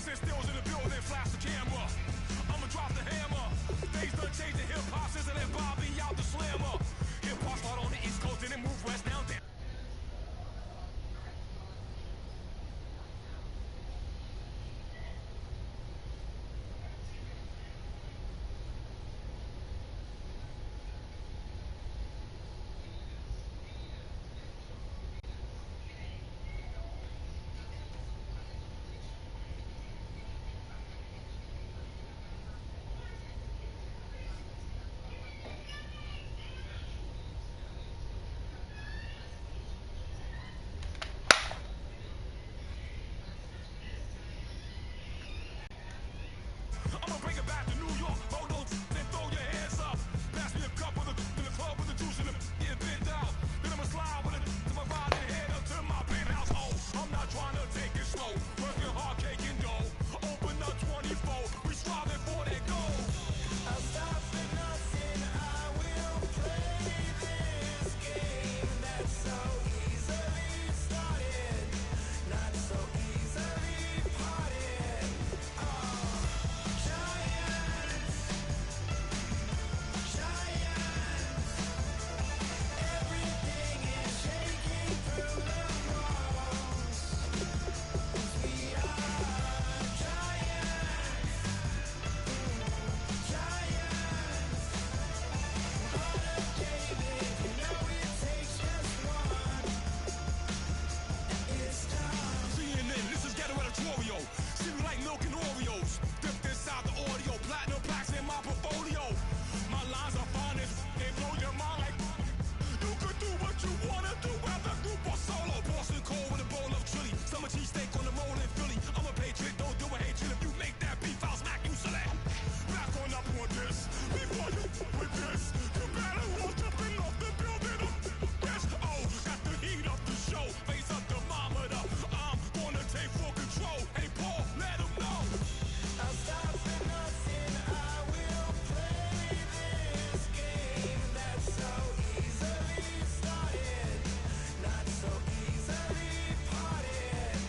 sit stills in the building, flash the camera. I'ma drop the hammer. Things done changed the hip hop since I let Bobby out the slammer. Hip hop start on the East Coast, then it move west now down. I'ma bring it back to New York. Hold on, then throw your hands up. Pass me a cup with in the club with the juice in the get bent out. Then I'ma slide with it to my riding head up to my penthouse. Oh, I'm not trying to take it slow. Working hard, cake and dough. Open up 24. We striving for that goal. I'll stop for nothing. I will play this game that's so easily started, not so easily parted. See me like milk and Oreos, dipped inside the audio, platinum plaques in my portfolio. My lines are finest, they blow your mind like you could do what you wanna do, whether group or solo. Boston cold with a bowl of chili, summer cheesesteak on the roll in Philly. I'm a patriot, don't do a hatred. If you make that beef, I'll smack you silly. Back on up on this, before you with this, you better walk jumping off the building. Yes, oh, got the heat up the show, face up thermometer. I'm gonna take full control. Hey Paul, let him know. I'll stop for nothing. I will play this game that's so easily started, not so easily parted.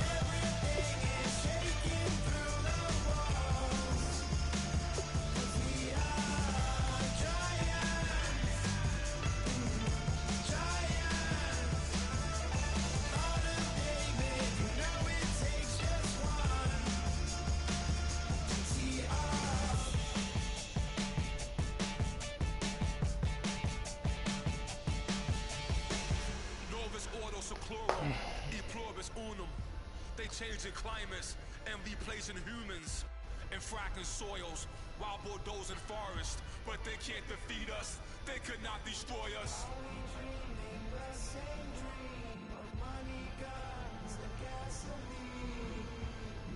Everything is shaking through the walls. 'Cause we are giants. All of David, you know it takes just one to tee off. Novus ordo seclorum, e pluribus unum. They changing climates and replacing humans and fracking soils, wild bulldozing forests. But they can't defeat us, they could not destroy us.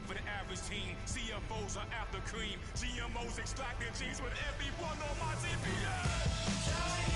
For the average team, CFOs are after cream. GMOs extracting genes with everyone on my TPS.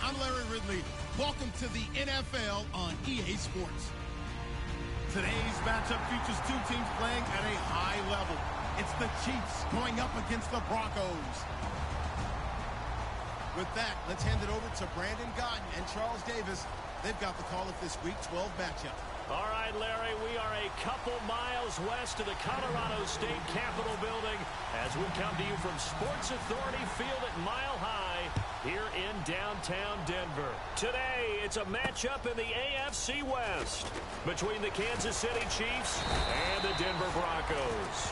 I'm Larry Ridley. Welcome to the NFL on EA Sports. Today's matchup features two teams playing at a high level. It's the Chiefs going up against the Broncos. With that, let's hand it over to Brandon Gotton and Charles Davis. They've got the call of this Week 12 matchup. All right, Larry, we are a couple miles west of the Colorado State Capitol building as we come to you from Sports Authority Field at Mile High here in downtown Denver. Today, it's a matchup in the AFC West between the Kansas City Chiefs and the Denver Broncos.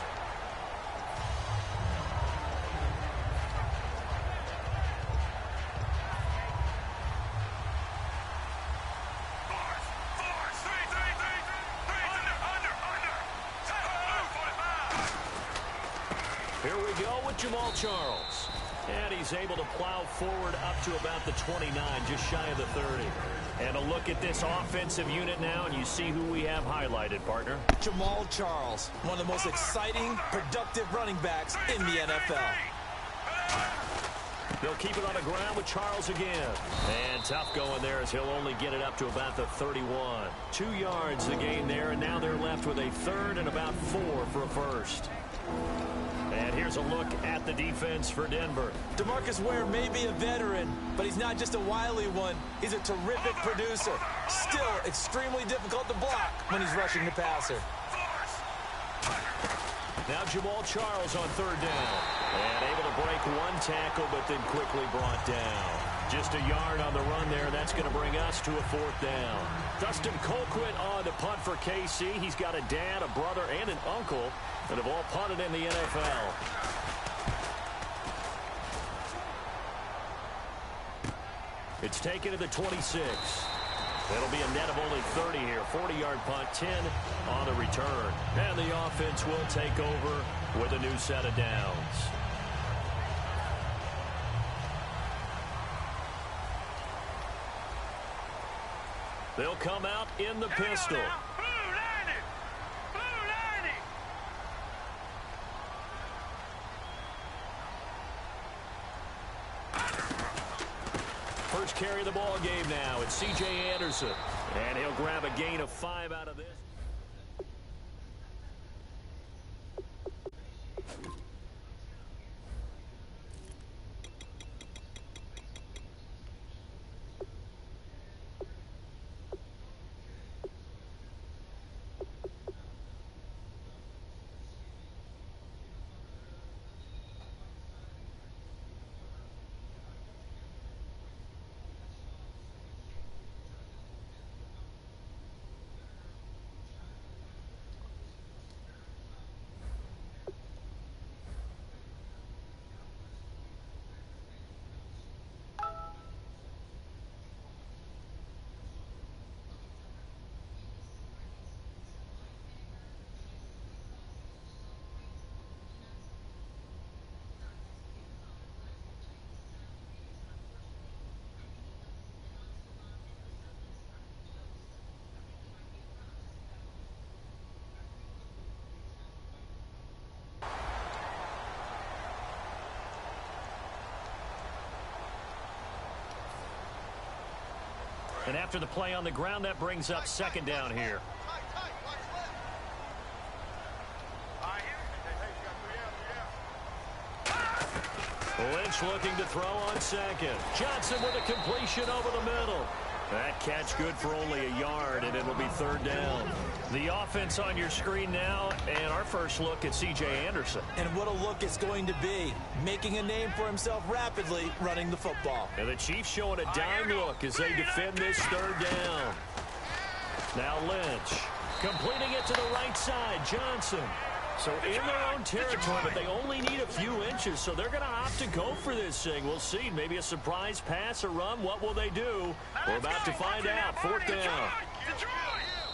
Here we go with Jamal Charles. And he's able to plow forward up to about the 29, just shy of the 30. And a look at this offensive unit now, and you see who we have highlighted, partner. Jamal Charles, one of the most exciting, productive running backs in the NFL. They'll keep it on the ground with Charles again. And tough going there as he'll only get it up to about the 31. 2 yards the gain there, and now they're left with a third and about 4 for a first. And here's a look at the defense for Denver. DeMarcus Ware may be a veteran, but he's not just a wily one. He's a terrific producer. Still extremely difficult to block when he's rushing the passer. Now Jamal Charles on third down. And able to break one tackle, but then quickly brought down. Just a yard on the run there. That's going to bring us to a fourth down. Dustin Colquitt on the punt for KC. He's got a dad, a brother, and an uncle that have all punted in the NFL. It's taken to the 26. It'll be a net of only 30 here. 40-yard punt, 10 on the return. And the offense will take over with a new set of downs. They'll come out in the pistol. First carry of the ball game now. It's C.J. Anderson. And he'll grab a gain of 5 out of this. And after the play on the ground, that brings up second down here. Lynch looking to throw on second. Johnson with a completion over the middle. That catch good for only a yard, and it'll be third down. The offense on your screen now, and our first look at C.J. Anderson. And what a look it's going to be. Making a name for himself rapidly running the football. And the Chiefs showing a dime look as they defend this third down. Now Lynch completing it to the right side. Johnson. So in their own territory, but they only need a few inches, so they're going to opt to go for this thing. We'll see. Maybe a surprise pass or run. What will they do? We're about to find out. Fourth down.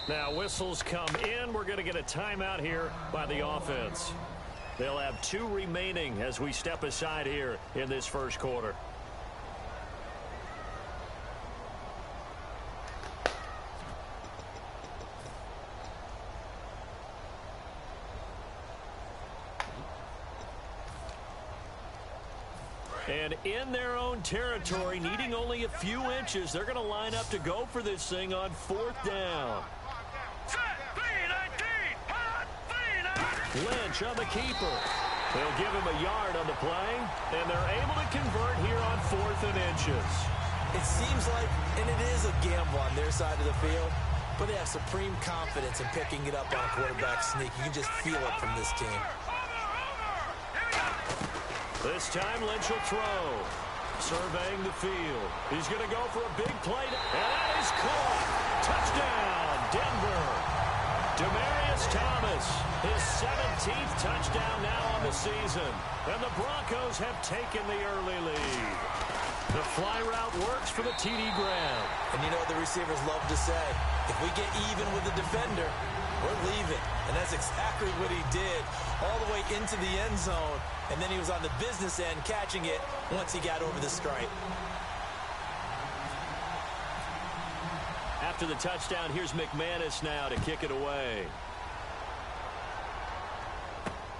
Now whistles come in. We're going to get a timeout here by the offense. They'll have 2 remaining as we step aside here in this first quarter. And in their own territory, needing only a few inches, they're going to line up to go for this thing on 4th down. Lynch on the keeper. They'll give him a yard on the play, and they're able to convert here on 4th and inches. It seems like, and it is a gamble on their side of the field, but they have supreme confidence in picking it up on a quarterback sneak. You can just feel it from this team. This time, Lynch will throw. Surveying the field. He's going to go for a big play, and that is caught. Touchdown, Denver. Demaryius Thomas, his 17th touchdown now on the season. And the Broncos have taken the early lead. The fly route works for the TD Graham. And you know what the receivers love to say? If we get even with the defender, we're leaving. And that's exactly what he did, all the way into the end zone. And then he was on the business end catching it once he got over the stripe. After the touchdown, here's McManus now to kick it away.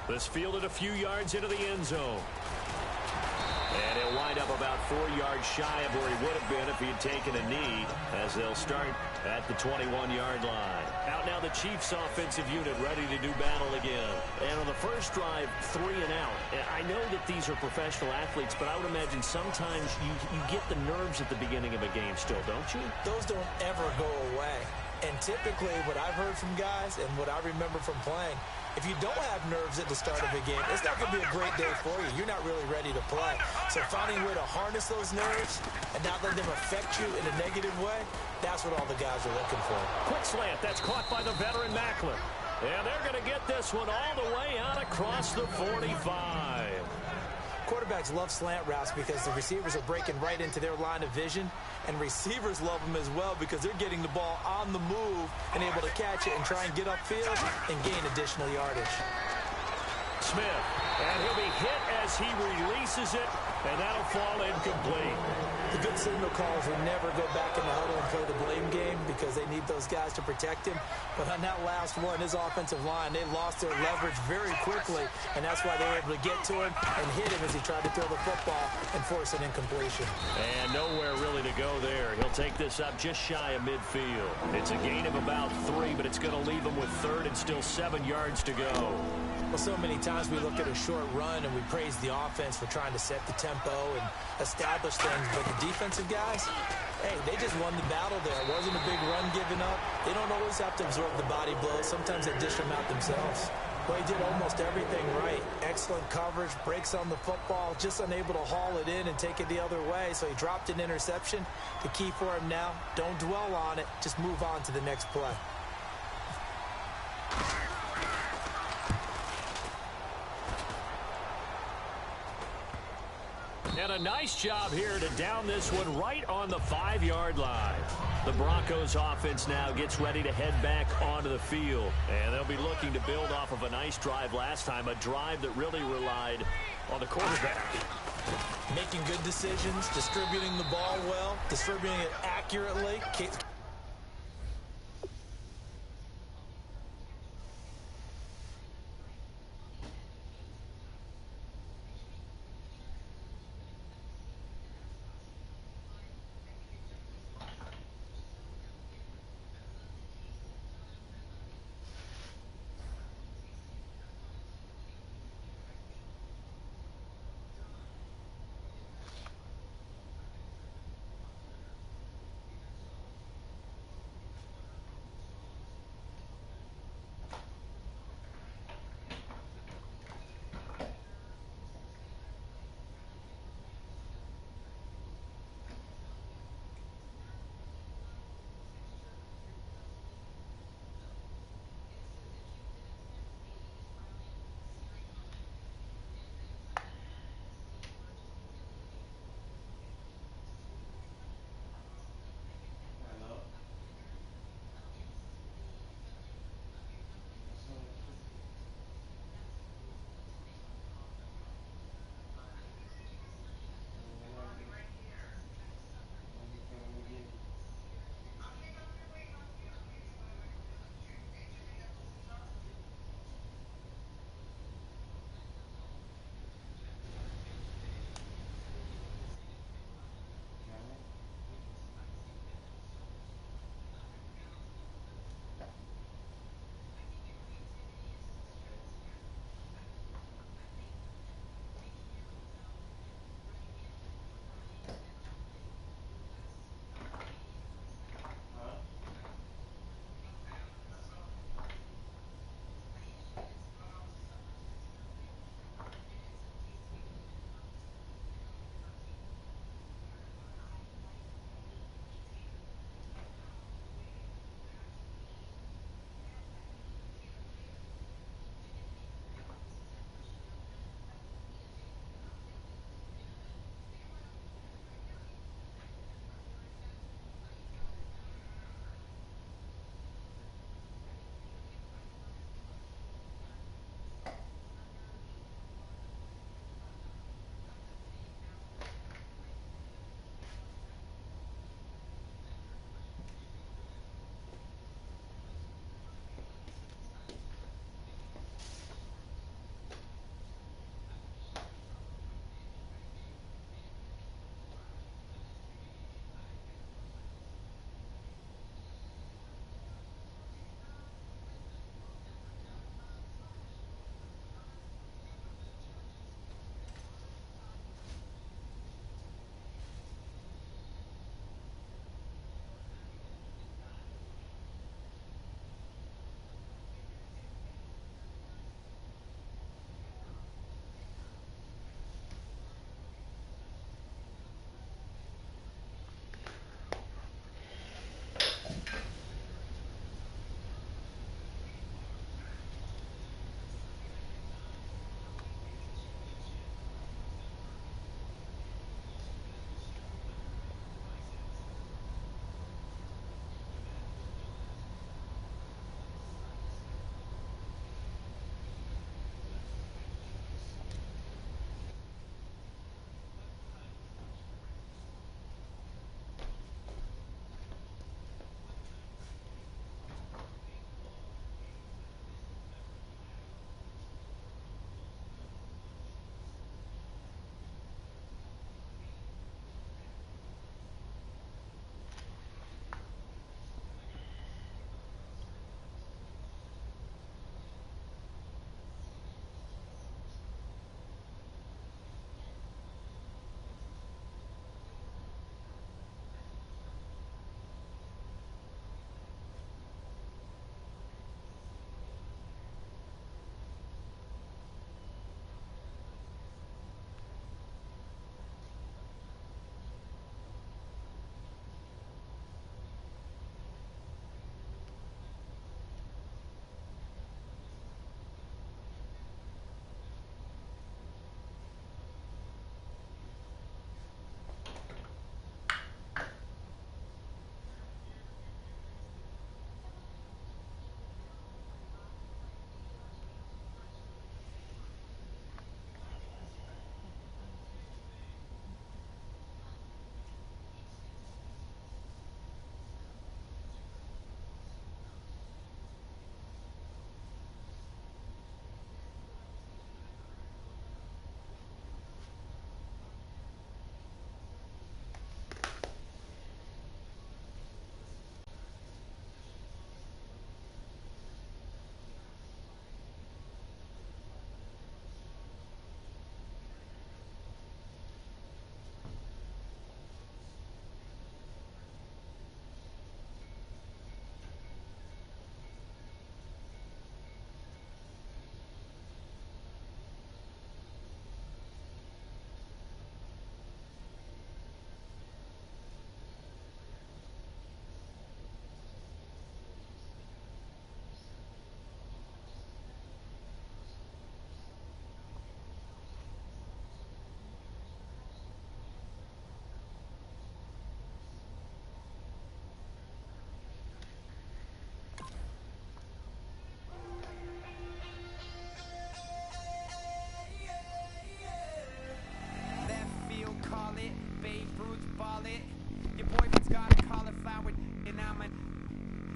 This fielded a few yards into the end zone. And he'll wind up about 4 yards shy of where he would have been if he had taken a knee, as they'll start at the 21-yard line. Out now the Chiefs offensive unit ready to do battle again. And on the first drive, 3 and out. I know that these are professional athletes, but I would imagine sometimes you get the nerves at the beginning of a game still, don't you? Those don't ever go away. And typically what I've heard from guys and what I remember from playing, if you don't have nerves at the start of a game, it's not going to be a great day for you. You're not really ready to play. So finding a way to harness those nerves and not let them affect you in a negative way, that's what all the guys are looking for. Quick slant. That's caught by the veteran Macklin. And they're going to get this one all the way out across the 45. Quarterbacks love slant routes because the receivers are breaking right into their line of vision, and receivers love them as well because they're getting the ball on the move and able to catch it and try and get upfield and gain additional yardage. Smith, and he'll be hit as he releases it, and that'll fall incomplete. The good signal calls will never go back in the huddle and play the blame game because they need those guys to protect him. But on that last one, his offensive line, they lost their leverage very quickly, and that's why they were able to get to him and hit him as he tried to throw the football and force an incompletion. And nowhere really to go there. He'll take this up just shy of midfield. It's a gain of about 3, but it's going to leave him with 3rd and still 7 yards to go. Well, so many times we look at a short run and we praise the offense for trying to set the tempo and establish things, but the defensive guys, hey, they just won the battle there. It wasn't a big run given up. They don't always have to absorb the body blows. Sometimes they dish them out themselves. Well, he did almost everything right. Excellent coverage, breaks on the football, just unable to haul it in and take it the other way, so he dropped an interception. The key for him now, don't dwell on it, just move on to the next play. And a nice job here to down this one right on the 5-yard line. The Broncos offense now gets ready to head back onto the field. And they'll be looking to build off of a nice drive last time, a drive that really relied on the quarterback. Making good decisions, distributing the ball well, distributing it accurately.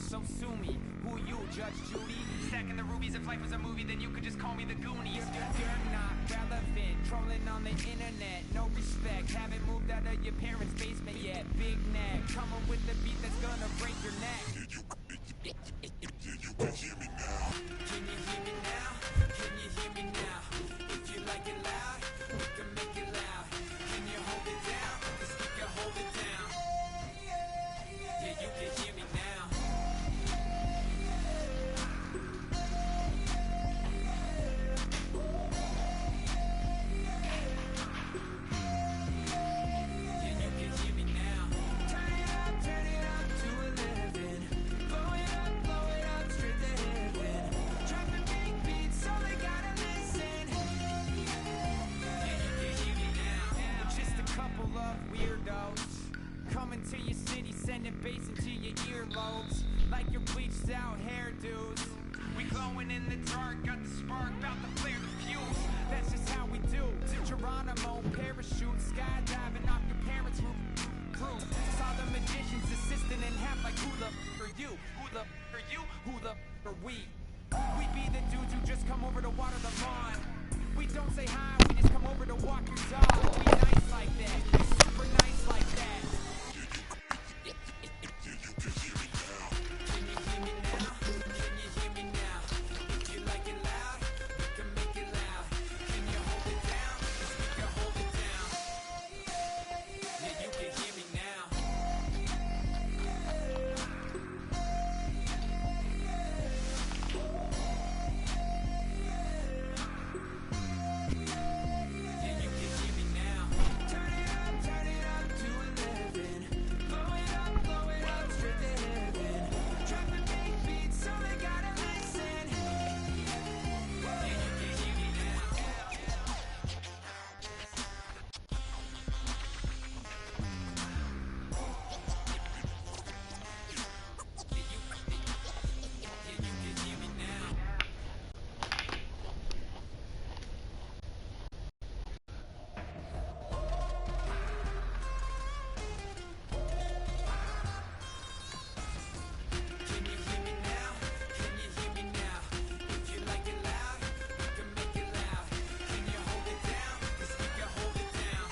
so sue me. Who you, Judge Judy? Stacking the rubies. If life was a movie, then you could just call me the Goonies. You're not relevant, trolling on the internet. No respect, haven't moved out of your parents' basement yet. Big neck, coming with the beat that's gonna break your neck. Can you hear me now? Can you hear me now? Can you hear me now? If you like it loud, we can make it loud. Can you hold it down? 'Cause we can hold it down. Yeah, you can hear me now. Yeah, you can hear me now. Turn it up to 11. Blow it up, straight to heaven. Dropping big beats, so they gotta listen. Yeah, you can hear me now. We're just a couple of weirdos coming to your city, sending bass into your earlobes like your bleached out hairdos. We glowing in the dark, got the spark, about to flare the fuse. That's just how we do. To Geronimo, parachute, skydiving off your parents' roof. Saw the magician's assistant in half like who the are you? Who the are you? Who the are we? We be the dudes who just come over to water the lawn. We don't say hi, we just come over to walk your dog. We nice like that, we super nice like that. Can you hear me now? Can you hear me now? If you like it loud, we can make it loud. Can you hold it down? 'Cause we can hold it down. Yeah, you can hear me now. Yeah, you can hear me now. Turn it up to 11. Blow it up, straight to heaven. Dropping big beats, so they gotta listen. Yeah, you can hear me now. Yeah, you can hear me now. Can you hear me now? Can you hear me now? If you like it loud, we can make it loud. Can you hold it down? 'Cause we can hold it down.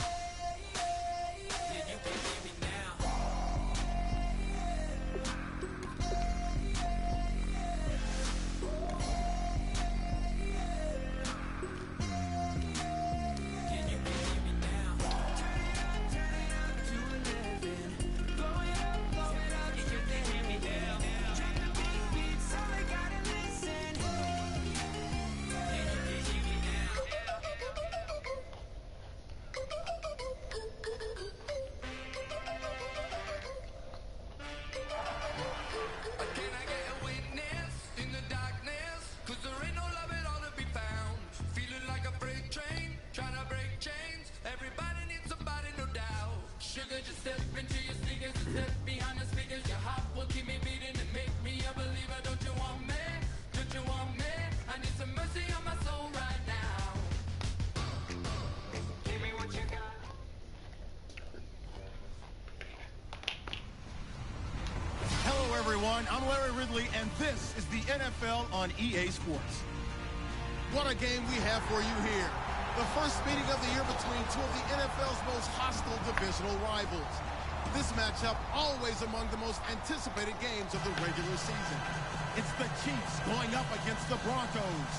Yeah, you can hear me now. Yeah, you can hear me now. Turn it up to 11. Blow it up, straight to hear me now. Drop the big beats, so they gotta listen. Yeah, you can hear me now. Can I get a witness in the darkness? 'Cause there ain't no love at all to be found. Feeling like a freight train, trying to break chains. Everybody needs somebody, no doubt. Sugar, just step into your sneakers and step behind the speakers. Your heart will keep me beating and make me a believer. Don't you want me? Don't you want me? I need some mercy on my soul right now. Give me what you got. Hello, everyone. I'm Larry Ridley, and this is the NFL on EA Sports. What a game we have for you here. The first meeting of the year between two of the NFL's most hostile divisional rivals. This matchup always among the most anticipated games of the regular season. It's the Chiefs going up against the Broncos.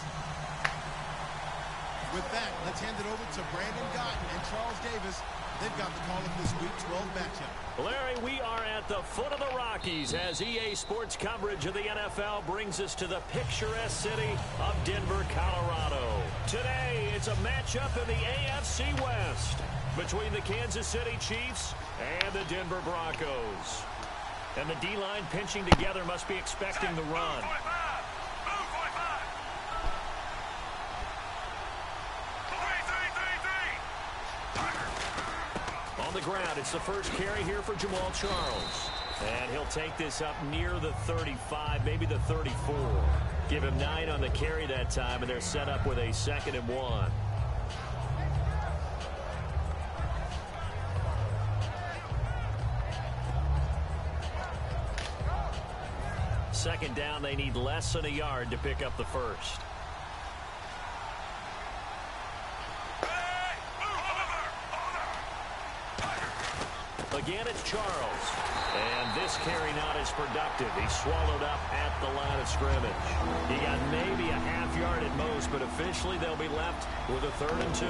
With that, let's hand it over to Brandon Gotton and Charles Davis. They've got the call of this Week 12 matchup. Larry, we are at the foot of the Rockies as EA Sports coverage of the NFL brings us to the picturesque city of Denver, Colorado. Today, it's a matchup in the AFC West between the Kansas City Chiefs and the Denver Broncos. And the D-line pinching together must be expecting the run. On the ground, it's the first carry here for Jamal Charles. And he'll take this up near the 35, maybe the 34. Give him 9 on the carry that time, and they're set up with a 2nd and 1. second down, they need less than a yard to pick up the first. Again, it's Charles. And this carry not as productive. He swallowed up at the line of scrimmage. He got maybe a half yard at most, but officially they'll be left with a 3rd and 2.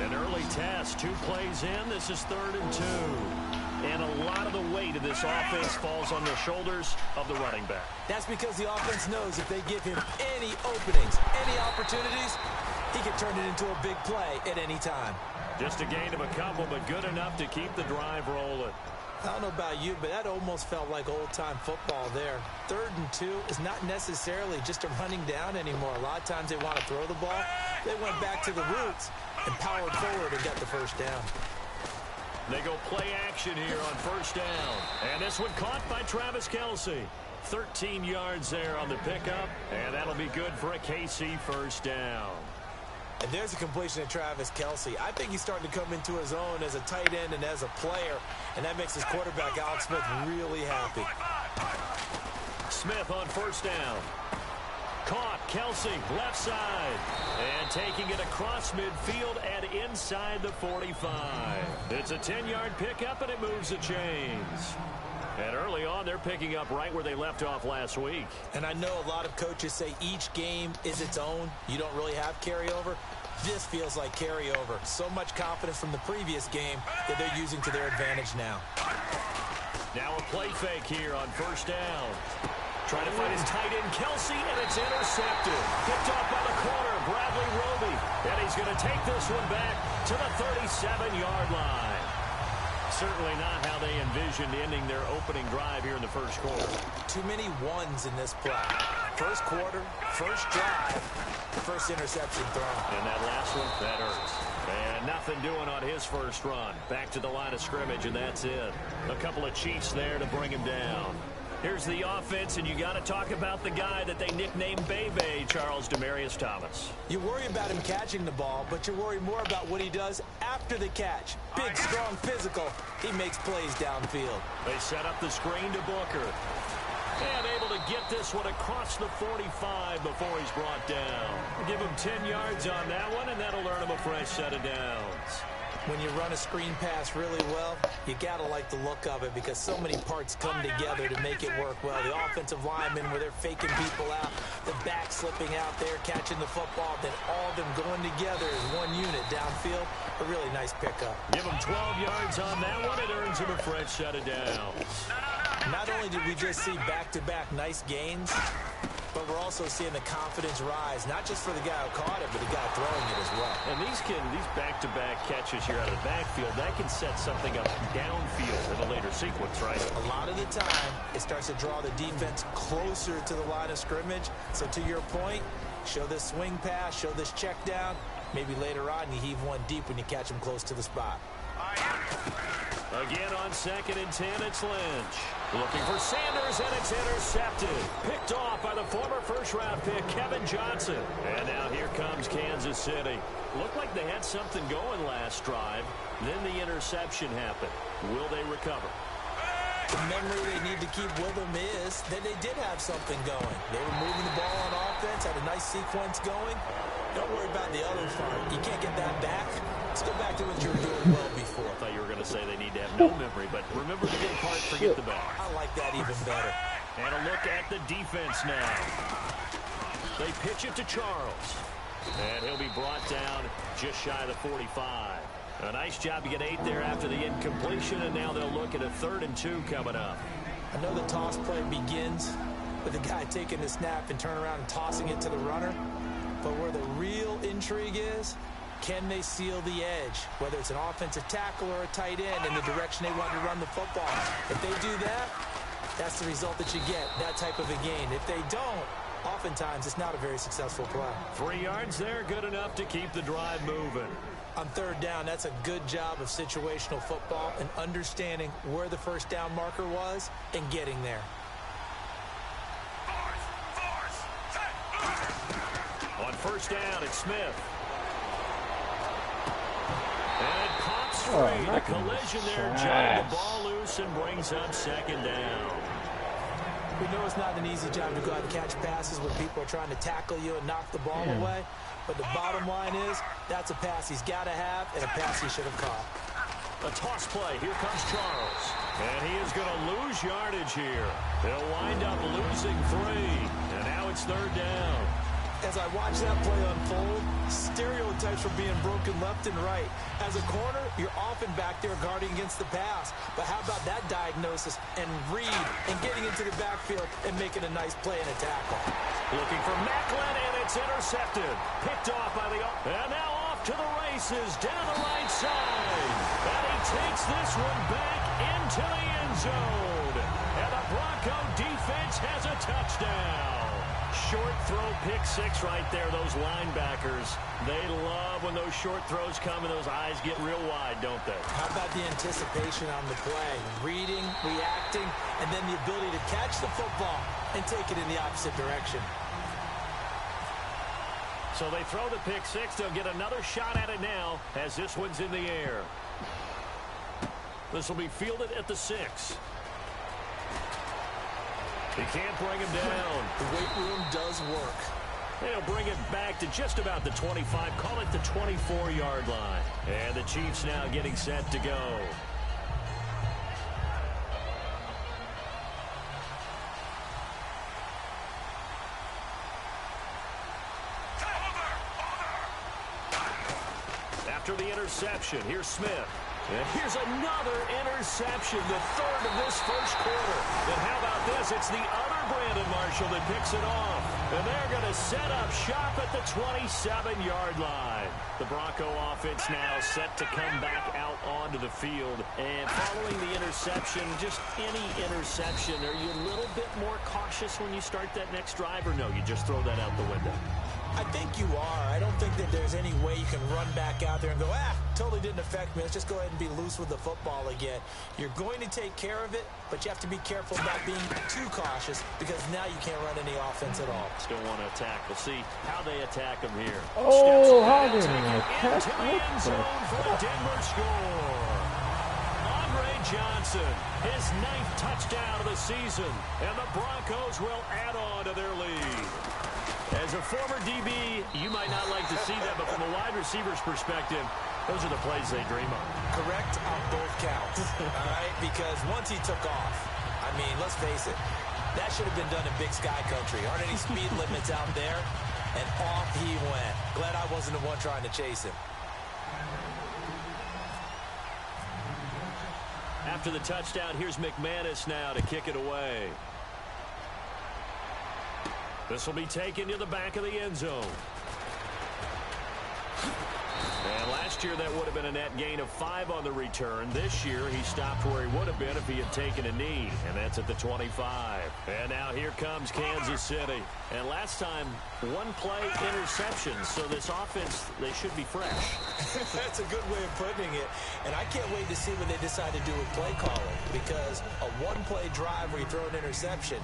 An early test, 2 plays in. This is 3rd and 2. And a lot of the weight of this offense falls on the shoulders of the running back. That's because the offense knows if they give him any openings, any opportunities, he can turn it into a big play at any time. Just a gain of a couple, but good enough to keep the drive rolling. I don't know about you, but that almost felt like old-time football there. 3rd and 2 is not necessarily just a running down anymore. A lot of times they want to throw the ball. They went back to the roots and powered forward and got the first down. They go play action here on 1st down. And this one caught by Travis Kelce. 13 yards there on the pickup, and that'll be good for a KC 1st down. And there's a completion to Travis Kelce. I think he's starting to come into his own as a tight end and as a player, and that makes his quarterback, Alex Smith, really happy. Smith on 1st down. Caught, Kelce, left side. And taking it across midfield and inside the 45. It's a 10-yard pickup, and it moves the chains. And early on, they're picking up right where they left off last week. And I know a lot of coaches say each game is its own. You don't really have carryover. This feels like carryover. So much confidence from the previous game that they're using to their advantage now. Now a play fake here on 1st down. Trying to find his tight end, Kelce, and it's intercepted. Picked off by the corner, Bradley Roby. And he's going to take this one back to the 37-yard line. Certainly not how they envisioned ending their opening drive here in the 1st quarter. Too many ones in this play. 1st quarter, 1st drive, 1st interception thrown. And that last one, that hurts. And nothing doing on his 1st run. Back to the line of scrimmage, and that's it. A couple of Chiefs there to bring him down. Here's the offense, and you got to talk about the guy that they nicknamed Bebe, Charles Demaryius Thomas. You worry about him catching the ball, but you worry more about what he does after the catch. Big, strong, physical. He makes plays downfield. They set up the screen to Booker. And able to get this one across the 45 before he's brought down. Give him 10 yards on that one, and that'll earn him a fresh set of downs. When you run a screen pass really well, you got to like the look of it because so many parts come together to make it work well. The offensive linemen where they're faking people out, the back slipping out there, catching the football, then all of them going together as one unit downfield. A really nice pickup. Give him 12 yards on that one. It earns him a fresh set of downs. Not only did we just see back-to-back nice gains, but we're also seeing the confidence rise, not just for the guy who caught it, but the guy throwing it as well. And these back-to-back catches here out of the backfield, that can set something up downfield in a later sequence, right? A lot of the time, it starts to draw the defense closer to the line of scrimmage. So to your point, show this swing pass, show this check down. Maybe later on, you heave one deep when you catch him close to the spot. Again on 2nd and 10, it's Lynch. Looking for Sanders, and it's intercepted. Picked off by the former 1st-round pick, Kevin Johnson. And now here comes Kansas City. Looked like they had something going last drive. Then the interception happened. Will they recover? The memory they need to keep with them is that they did have something going. They were moving the ball on offense, had a nice sequence going. Don't worry about the other part. You can't get that back. Let's go back to what you were doing well before. I thought you were going to say they need to have no memory, but remember the good part, forget the bad. I like that even better. And a look at the defense now. They pitch it to Charles. And he'll be brought down just shy of the 45. A nice job to get 8 there after the incompletion, and now they'll look at a 3rd and 2 coming up. I know the toss play begins with the guy taking the snap and turn around and tossing it to the runner. But where the real intrigue is, can they seal the edge? Whether it's an offensive tackle or a tight end in the direction they want to run the football. If they do that, that's the result that you get, that type of a gain. If they don't, oftentimes it's not a very successful play. 3 yards there, good enough to keep the drive moving. On 3rd down, that's a good job of situational football and understanding where the 1st down marker was and getting there. On 1st down, it's Smith. And it pops free. The collision there, jogging the ball loose and brings up 2nd down. We know it's not an easy job to go out and catch passes when people are trying to tackle you and knock the ball away. But the bottom line is, that's a pass he's got to have and a pass he should have caught. A toss play. Here comes Charles. And he is going to lose yardage here. They'll wind up losing 3. And now it's 3rd down. As I watch that play unfold, stereotypes are being broken left and right. As a corner, you're often back there guarding against the pass. But how about that diagnosis and read and getting into the backfield and making a nice play and a tackle? Looking for Macklin, and it's intercepted. Picked off by the... And now off to the races down the right side. And he takes this one back into the end zone. And the Bronco defense has a touchdown. Short throw, pick 6 right there. Those linebackers, they love when those short throws come and those eyes get real wide, don't they? How about the anticipation on the play? Reading, reacting, and then the ability to catch the football and take it in the opposite direction. So they throw the pick 6. They'll get another shot at it now as this one's in the air. This will be fielded at the 6. He can't bring him down. The weight room does work. They'll bring it back to just about the 25. Call it the 24-yard line. And the Chiefs now getting set to go. After the interception, here's Smith. And here's another interception, the 3rd of this first quarter. And how about this? It's the other Brandon Marshall that picks it off. And they're going to set up shop at the 27-yard line. The Bronco offense now set to come back out onto the field. And following the interception, just any interception, are you a little bit more cautious when you start that next drive? Or no, you just throw that out the window? I think you are. I don't think that there's any way you can run back out there and go, totally didn't affect me. Let's just go ahead and be loose with the football again. You're going to take care of it, but you have to be careful about being too cautious because now you can't run any offense at all. Still want to attack. We'll see how they attack him here. Oh, how did I catch into the end zone for a Denver score. Andre Johnson, his 9th touchdown of the season, and the Broncos will add on to their lead. As a former DB, you might not like to see that, but from a wide receiver's perspective, those are the plays they dream of. Correct on both counts, all right? Because once he took off, I mean, let's face it, that should have been done in Big Sky Country. Aren't any speed limits out there? And off he went. Glad I wasn't the one trying to chase him. After the touchdown, here's McManus now to kick it away. This will be taken to the back of the end zone. And last year, that would have been a net gain of 5 on the return. This year, he stopped where he would have been if he had taken a knee, and that's at the 25. And now here comes Kansas City. And last time, 1-play interception, so this offense, they should be fresh. That's a good way of putting it. And I can't wait to see what they decide to do with play calling, because a 1-play drive where you throw an interception,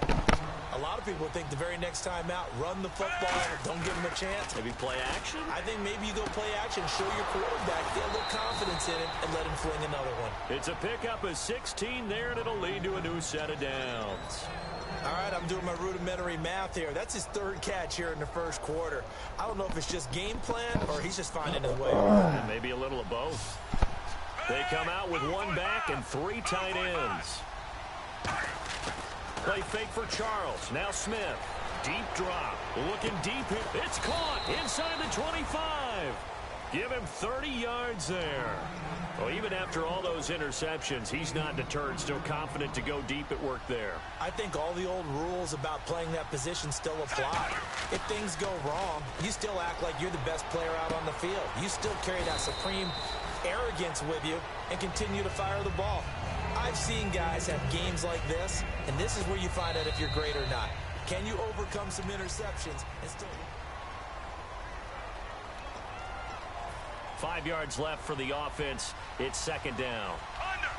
a lot of people think the very next time out, run the football, don't give them a chance. Maybe play action? I think maybe you go play action, show your quarterback, get a little confidence in him, and let him fling another one. It's a pickup of 16 there, and it'll lead to a new set of downs. All right, I'm doing my rudimentary math here. That's his 3rd catch here in the first quarter. I don't know if it's just game plan or he's just finding his way. Maybe a little of both. They come out with 1 back and 3 tight ends. Play fake for Charles. Now Smith. Deep drop. Looking deep. It's caught inside the 25. Give him 30 yards there. Well, even after all those interceptions, he's not deterred. Still confident to go deep at work there. I think all the old rules about playing that position still apply. If things go wrong, you still act like you're the best player out on the field. You still carry that supreme arrogance with you and continue to fire the ball. I've seen guys have games like this, and this is where you find out if you're great or not. Can you overcome some interceptions and still... 5 yards left for the offense. It's 2nd down. Under.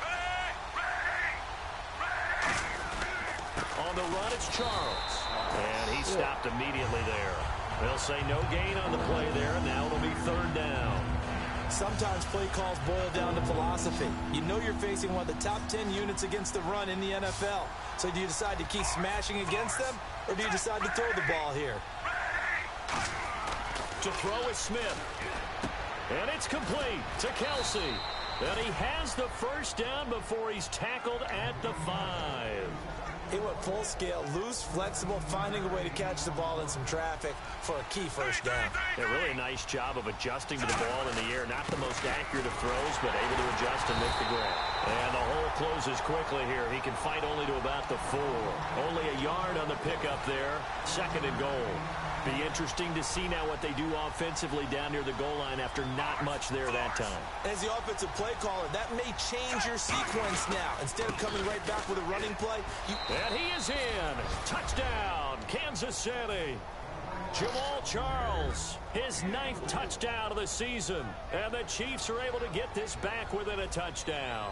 Ready. On the run, it's Charles. And he stopped immediately there. They'll say no gain on the play there, and now it'll be 3rd down. Sometimes play calls boil down to philosophy. You know you're facing one of the top 10 units against the run in the NFL. So do you decide to keep smashing against them, or do you decide to throw the ball here? To throw is Smith. And it's complete to Kelsey. And he has the first down before he's tackled at the 5. He went full scale, loose, flexible, finding a way to catch the ball in some traffic for a key first down. Yeah, really a nice job of adjusting to the ball in the air. Not the most accurate of throws, but able to adjust and make the grab. And the hole closes quickly here. He can fight only to about the 4. Only a yard on the pickup there. 2nd and goal. Be interesting to see now what they do offensively down near the goal line after not much there that time. As the offensive play caller, that may change your sequence now. Instead of coming right back with a running play, and he is in. Touchdown, Kansas City. Jamal Charles, his 9th touchdown of the season. And the Chiefs are able to get this back within a touchdown.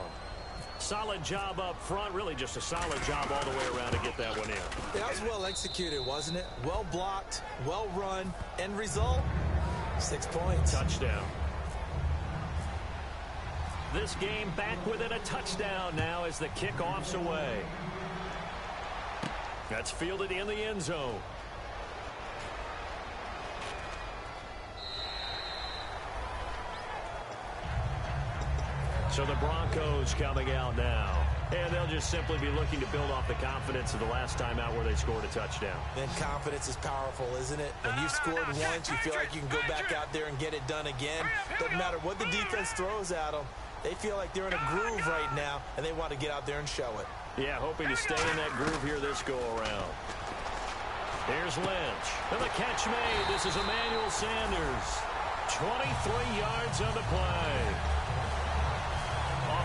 Solid job up front. Really just a solid job all the way around to get that one in. That was well executed, wasn't it? Well blocked, well run. End result, 6 points. Touchdown. This game back within a touchdown now as the kickoff's away. That's fielded in the end zone. So the Broncos coming out now. And they'll just simply be looking to build off the confidence of the last time out where they scored a touchdown. And confidence is powerful, isn't it? When you've scored once, you feel like you can go back out there and get it done again. Doesn't matter what the defense throws at them. They feel like they're in a groove right now, and they want to get out there and show it. Yeah, hoping to stay in that groove here this go-around. Here's Lynch. And the catch made. This is Emmanuel Sanders. 23 yards on the play.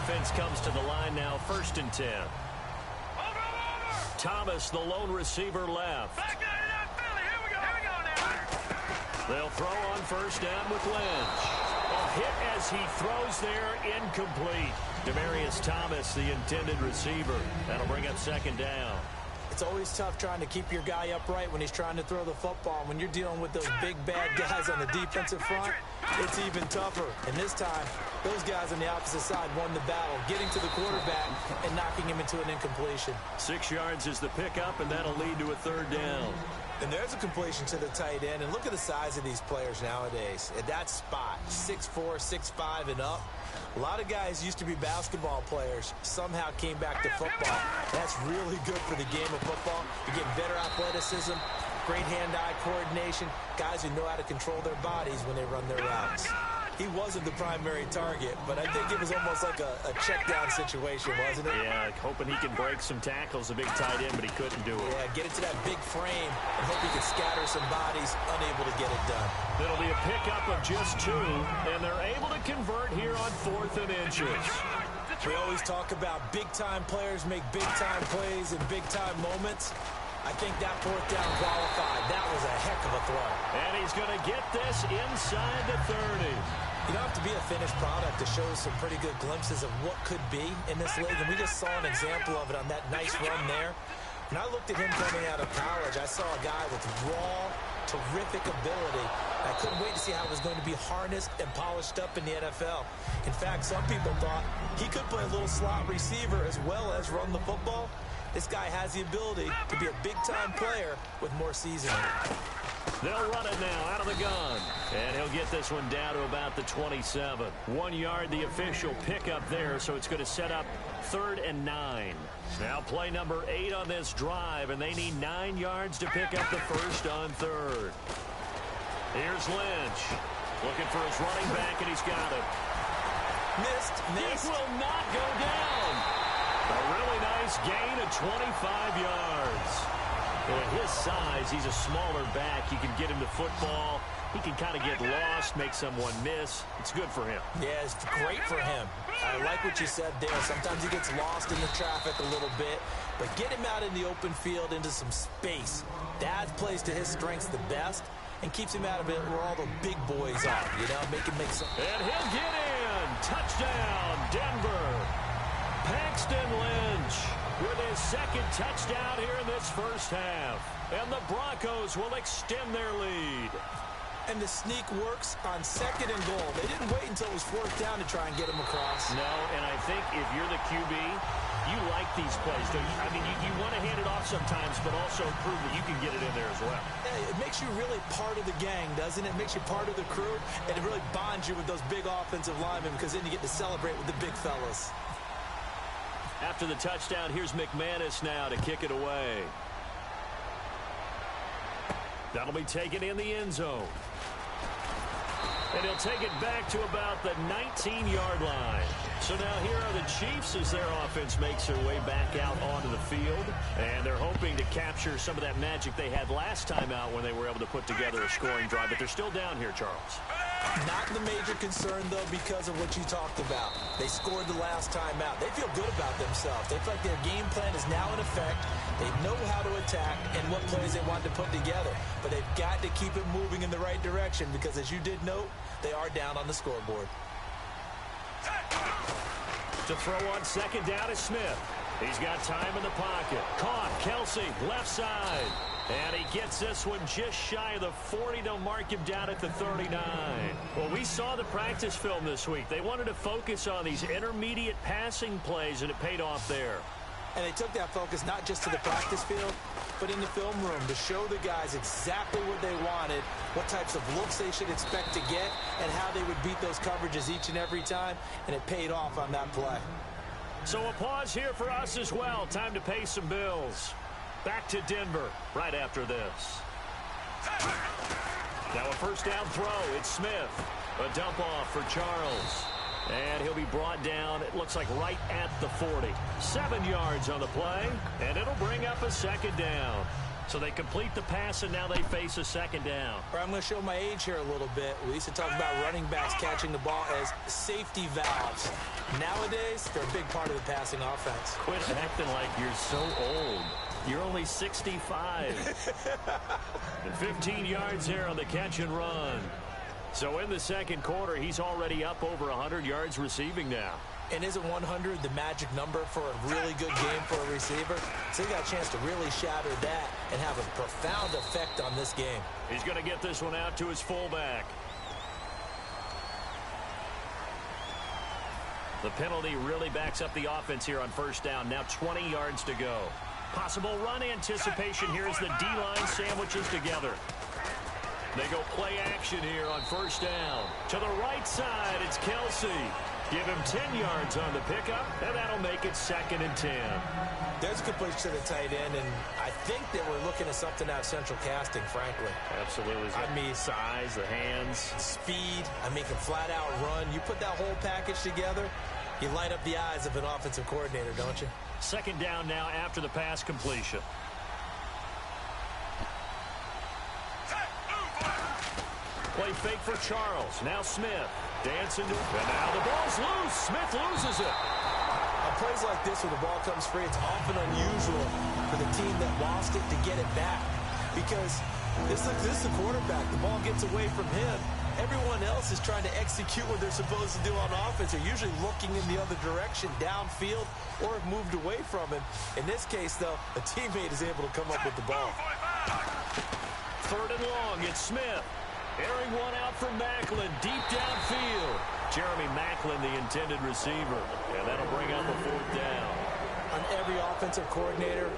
Offense comes to the line now, 1st and 10. Thomas, the lone receiver, left. They'll throw on 1st down with Lynch. A hit as he throws there, incomplete. Demaryius Thomas, the intended receiver. That'll bring up 2nd down. It's always tough trying to keep your guy upright when he's trying to throw the football. When you're dealing with those big, bad guys on the defensive front, it's even tougher. And this time, those guys on the opposite side won the battle, getting to the quarterback and knocking him into an incompletion. 6 yards is the pickup, and that'll lead to a 3rd down. And there's a completion to the tight end. And look at the size of these players nowadays. At that spot, 6'4", 6'5", and up. A lot of guys used to be basketball players, somehow came back to football. That's really good for the game of football. You get better athleticism, great hand-eye coordination, guys who know how to control their bodies when they run their routes. He wasn't the primary target, but I think it was almost like a check-down situation, wasn't it? Yeah, hoping he can break some tackles, a big tight end, but he couldn't do it. Yeah, get it to that big frame and hope he can scatter some bodies, unable to get it done. It'll be a pickup of just 2, and they're able to convert here on 4th and inches. We always talk about big-time players make big-time plays in big-time moments. I think that 4th down qualified. That was a heck of a throw. And he's going to get this inside the 30. You don't have to be a finished product to show some pretty good glimpses of what could be in this league, and we just saw an example of it on that nice run there. When I looked at him coming out of college, I saw a guy with raw, terrific ability. I couldn't wait to see how it was going to be harnessed and polished up in the NFL. In fact, some people thought he could play a little slot receiver as well as run the football. This guy has the ability to be a big-time player with more seasoning. They'll run it now out of the gun. And he'll get this one down to about the 27. 1 yard, the official pickup there, so it's going to set up 3rd and 9. Now play number 8 on this drive, and they need 9 yards to pick up the first on 3rd. Here's Lynch. Looking for his running back, and he's got it. Missed. It will not go down. A really nice gain of 25 yards. Well, at his size, he's a smaller back. You can get him the football. He can kind of get lost, make someone miss. It's good for him. Yeah, it's great for him. I like what you said there. Sometimes he gets lost in the traffic a little bit, but get him out in the open field into some space. That plays to his strengths the best and keeps him out of it where all the big boys are, you know, make some... And he'll get in. Touchdown, Denver. Paxton Lynch with his 2nd touchdown here in this first half. And the Broncos will extend their lead. And the sneak works on 2nd and goal. They didn't wait until it was 4th down to try and get him across. No, and I think if you're the QB, you like these plays, don't you? I mean, you want to hand it off sometimes, but also prove that you can get it in there as well. Yeah, it makes you really part of the gang, doesn't it? It makes you part of the crew, and it really bonds you with those big offensive linemen because then you get to celebrate with the big fellas. After the touchdown, here's McManus now to kick it away. That'll be taken in the end zone. And he'll take it back to about the 19-yard line. So now here are the Chiefs as their offense makes their way back out onto the field. And they're hoping to capture some of that magic they had last time out when they were able to put together a scoring drive. But they're still down here, Charles. Not the major concern, though, because of what you talked about. They scored the last time out. They feel good about themselves. They feel like their game plan is now in effect. They know how to attack and what plays they want to put together. But they've got to keep it moving in the right direction because, as you did note, they are down on the scoreboard. To throw on 2nd down is Smith. He's got time in the pocket. Caught. Kelsey, left side. And he gets this one just shy of the 40 to mark him down at the 39. Well, we saw the practice film this week. They wanted to focus on these intermediate passing plays, and it paid off there. And they took that focus not just to the practice field, but in the film room to show the guys exactly what they wanted, what types of looks they should expect to get, and how they would beat those coverages each and every time, and it paid off on that play. So a pause here for us as well. Time to pay some bills. Back to Denver right after this. Now a 1st down throw. It's Smith. A dump off for Charles. And he'll be brought down, it looks like right at the 40. 7 yards on the play, and it'll bring up a 2nd down. So they complete the pass, and now they face a 2nd down. I'm going to show my age here a little bit. We used to talk about running backs catching the ball as safety valves. Nowadays, they're a big part of the passing offense. Quit acting like you're so old. You're only 65. And 15 yards there on the catch and run. So in the 2nd quarter, he's already up over 100 yards receiving now. And isn't 100 the magic number for a really good game for a receiver? So they got a chance to really shatter that and have a profound effect on this game. He's going to get this one out to his fullback. The penalty really backs up the offense here on 1st down. Now 20 yards to go. Possible run anticipation here as the D-line sandwiches together. They go play action here on 1st down. To the right side, it's Kelsey. Give him 10 yards on the pickup, and that'll make it 2nd and 10. There's a completion to the tight end, and I think that we're looking at something out of central casting, frankly. Absolutely. I mean, size, the hands. Speed. I mean, can flat out run. You put that whole package together, you light up the eyes of an offensive coordinator, don't you? 2nd down now after the pass completion. Play fake for Charles. Now Smith. Dancing to, and now the ball's loose. Smith loses it. On plays like this where the ball comes free, it's often unusual for the team that lost it to get it back. Because this is the quarterback. The ball gets away from him. Everyone else is trying to execute what they're supposed to do on offense. They're usually looking in the other direction, downfield, or have moved away from him. In this case, though, a teammate is able to come up with the ball. 3rd and long, it's Smith. Airing one out from Macklin, deep downfield. Jeremy Macklin, the intended receiver. And that'll bring up a 4th down. On every offensive coordinator,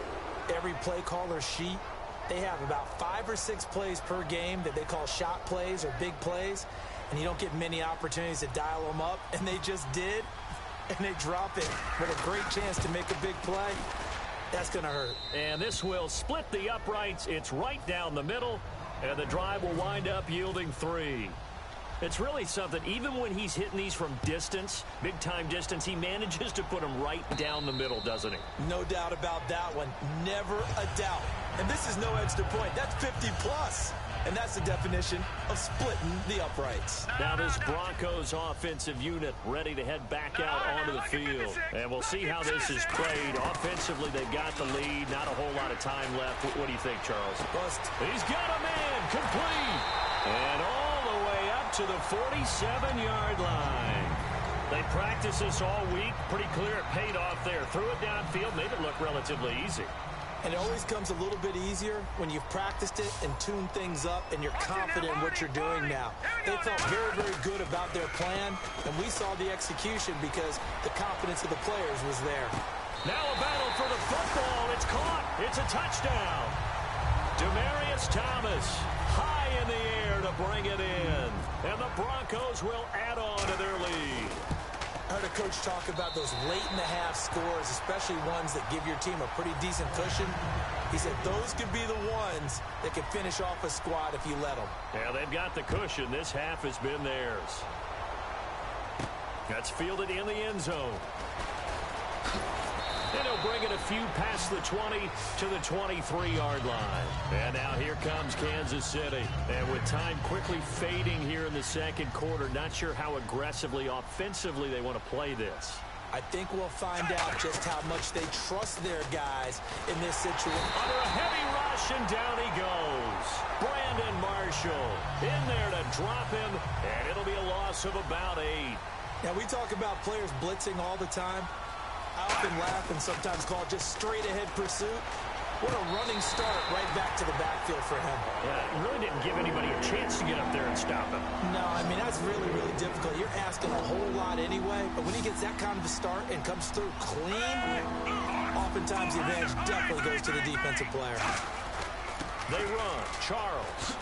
every play caller sheet, they have about 5 or 6 plays per game that they call shot plays or big plays. And you don't get many opportunities to dial them up. And they just did. And they drop it with a great chance to make a big play. That's going to hurt. And this will split the uprights. It's right down the middle. And the drive will wind up yielding 3. It's really something. Even when he's hitting these from distance, big-time distance, he manages to put them right down the middle, doesn't he? No doubt about that one. Never a doubt. And this is no extra point. That's 50-plus. And that's the definition of splitting the uprights. Now this Broncos offensive unit ready to head back out onto the field. And we'll see how this is played. Offensively, they've got the lead. Not a whole lot of time left. What do you think, Charles? Bust. He's got a man. Complete. And all the way up to the 47-yard line. They practiced this all week. Pretty clear it paid off there. Threw it downfield, made it look relatively easy. And it always comes a little bit easier when you've practiced it and tuned things up and you're confident in what you're doing now. They felt very, very good about their plan, and we saw the execution because the confidence of the players was there. Now a battle for the football. It's caught. It's a touchdown. Demaryius Thomas high in the air to bring it in. And the Broncos will add on to their lead. I heard a coach talk about those late-in-the-half scores, especially ones that give your team a pretty decent cushion. He said those could be the ones that can finish off a squad if you let them. Yeah, they've got the cushion. This half has been theirs. That's fielded in the end zone. And he'll bring it a few past the 20 to the 23-yard line. And now here comes Kansas City. And with time quickly fading here in the second quarter, not sure how aggressively, offensively they want to play this. I think we'll find out just how much they trust their guys in this situation. Under a heavy rush, and down he goes. Brandon Marshall in there to drop him, and it'll be a loss of about 8. Now, we talk about players blitzing all the time. I often laugh and sometimes call it just straight-ahead pursuit. What a running start right back to the backfield for him. Yeah, it really didn't give anybody a chance to get up there and stop him. No, I mean, that's really, really difficult. You're asking a whole lot anyway, but when he gets that kind of a start and comes through clean, oftentimes the advantage definitely goes to the defensive player. They run. Charles.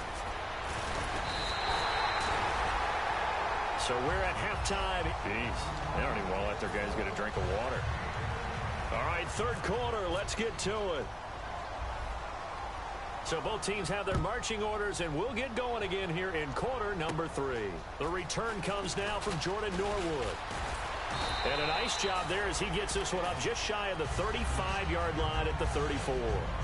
So we're at halftime. Jeez, they don't even want to let their guys get a drink of water. All right, third quarter. Let's get to it. So both teams have their marching orders, and we'll get going again here in quarter number 3. The return comes now from Jordan Norwood. And a nice job there as he gets this one up just shy of the 35-yard line at the 34.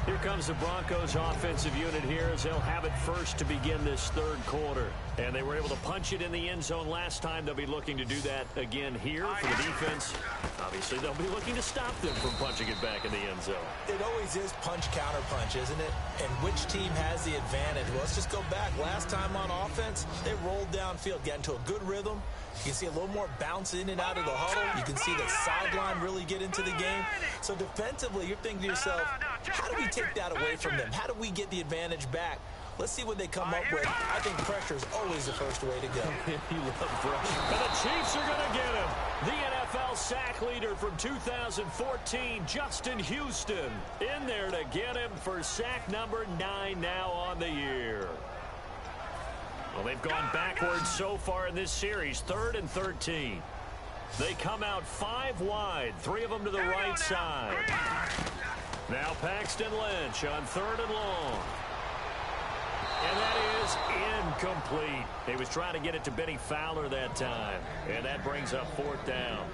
Here comes the Broncos offensive unit here as they'll have it first to begin this third quarter. And they were able to punch it in the end zone last time. They'll be looking to do that again here for the defense. Obviously, they'll be looking to stop them from punching it back in the end zone. It always is punch-counter-punch, isn't it? And which team has the advantage? Well, let's just go back. Last time on offense, they rolled downfield, got into a good rhythm. You can see a little more bounce in and out of the huddle. You can see the sideline really get into the game. So defensively, you're thinking to yourself, how do we take that away from them? How do we get the advantage back? Let's see what they come up with. I think pressure is always the first way to go. You love pressure. And the Chiefs are going to get him. The NFL sack leader from 2014, Justin Houston, in there to get him for sack number 9 now on the year. Well, they've gone backwards so far in this series, 3rd and 13. They come out 5 wide, 3 of them to the right side. Now Paxton Lynch on 3rd and long. And that is incomplete. He was trying to get it to Benny Fowler that time. And that brings up 4th down.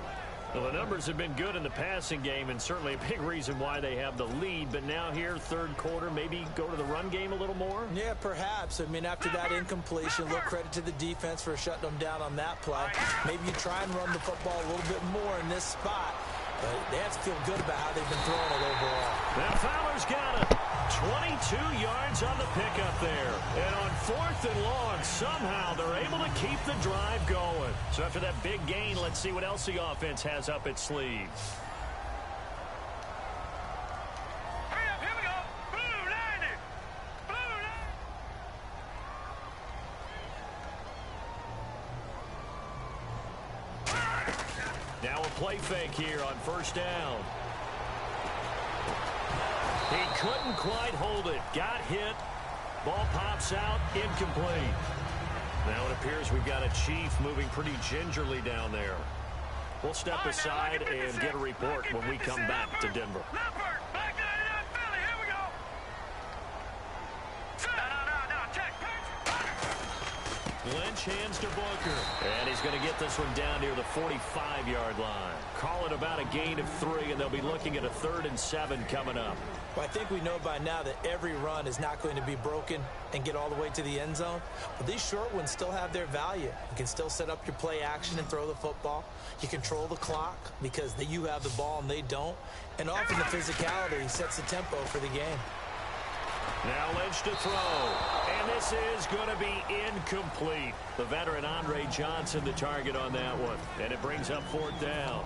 Well, the numbers have been good in the passing game, and certainly a big reason why they have the lead. But now here, third quarter, maybe go to the run game a little more? Yeah, perhaps. I mean, after that incompletion, a little credit to the defense for shutting them down on that play. Maybe you try and run the football a little bit more in this spot. But they have to feel good about how they've been throwing it overall. Now Fowler's got it. 22 yards on the pickup there. And on 4th and long, somehow they're able to keep the drive going. So after that big gain, let's see what else the offense has up its sleeve. Hurry up, here we go. Blue line it. Blue line. Now a play fake here on 1st down. He couldn't quite hold it. Got hit. Ball pops out. Incomplete. Now it appears we've got a Chief moving pretty gingerly down there. We'll step aside and get a report when we come back to Denver. Lynch hands to Booker. And he's going to get this one down near the 45-yard line. Call it about a gain of 3, and they'll be looking at a 3rd and 7 coming up. Well, I think we know by now that every run is not going to be broken and get all the way to the end zone. But these short ones still have their value. You can still set up your play action and throw the football. You control the clock because you have the ball and they don't. And often the physicality sets the tempo for the game. Now Lynch to throw. And this is going to be incomplete. The veteran Andre Johnson the target on that one. And it brings up 4th down.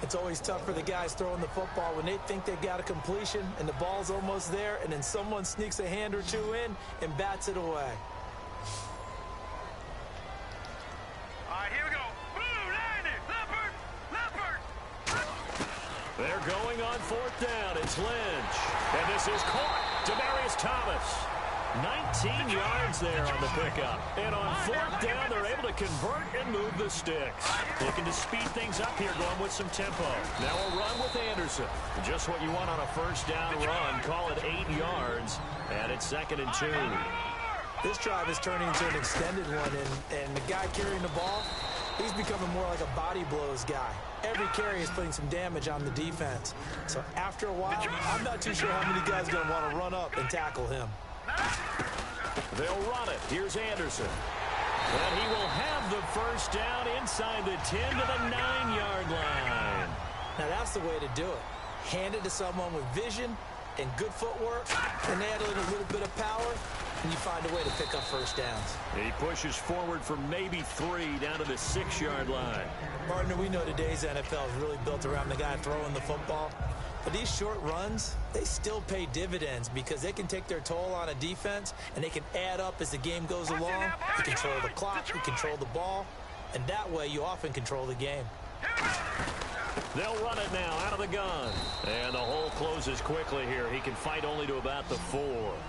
It's always tough for the guys throwing the football when they think they've got a completion and the ball's almost there, and then someone sneaks a hand or two in and bats it away. All right, here we go. Blue, landing. Leopard. They're going on fourth down. It's Lynch. And this is caught. Demaryius Thomas. 19 yards there on the pickup. And on fourth down, they're able to convert and move the sticks. Looking to speed things up here, going with some tempo. Now a run with Anderson. Just what you want on a first down run. Call it 8 yards. And it's 2nd and 2. This drive is turning into an extended one, and the guy carrying the ball, he's becoming more like a body blows guy. Every carry is putting some damage on the defense. So after a while, I'm not too sure how many guys are going to want to run up and tackle him. They'll run it. Here's Anderson. And he will have the first down inside the 10 to the 9-yard line. Now that's the way to do it. Hand it to someone with vision and good footwork, and add in a little bit of power, and you find a way to pick up first downs. He pushes forward for maybe 3 down to the 6-yard line. Partner, we know today's NFL is really built around the guy throwing the football. But these short runs, they still pay dividends because they can take their toll on a defense, and they can add up as the game goes along. You control the clock, you control the ball, and that way you often control the game. They'll run it now out of the gun. And the hole closes quickly here. He can fight only to about the 4.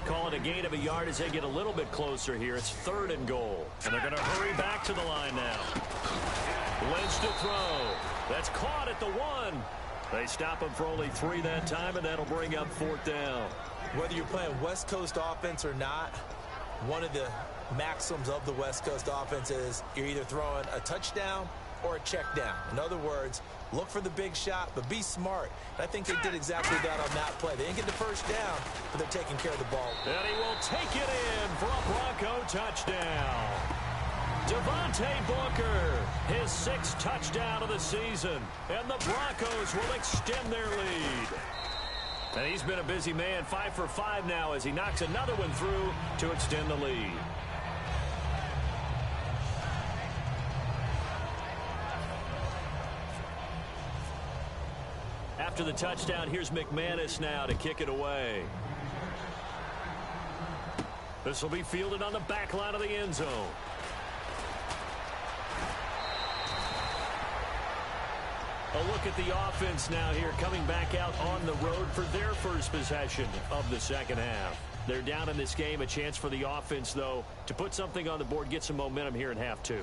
Call it a gain of a yard as they get a little bit closer here. It's 3rd and goal. And they're going to hurry back to the line now. Lynch to throw. That's caught at the 1. They stop him for only 3 that time, and that'll bring up 4th down. Whether you're playing West Coast offense or not, one of the maxims of the West Coast offense is you're either throwing a touchdown or a check down. In other words, look for the big shot, but be smart. And I think they did exactly that on that play. They didn't get the first down, but they're taking care of the ball. And he will take it in for a Bronco touchdown. Devontae Booker, his 6th touchdown of the season. And the Broncos will extend their lead. And he's been a busy man, 5 for 5 now as he knocks another one through to extend the lead. After the touchdown, here's McManus now to kick it away. This will be fielded on the back line of the end zone. A look at the offense now here, coming back out on the road for their first possession of the second half. They're down in this game. A chance for the offense, though, to put something on the board, get some momentum here in half 2.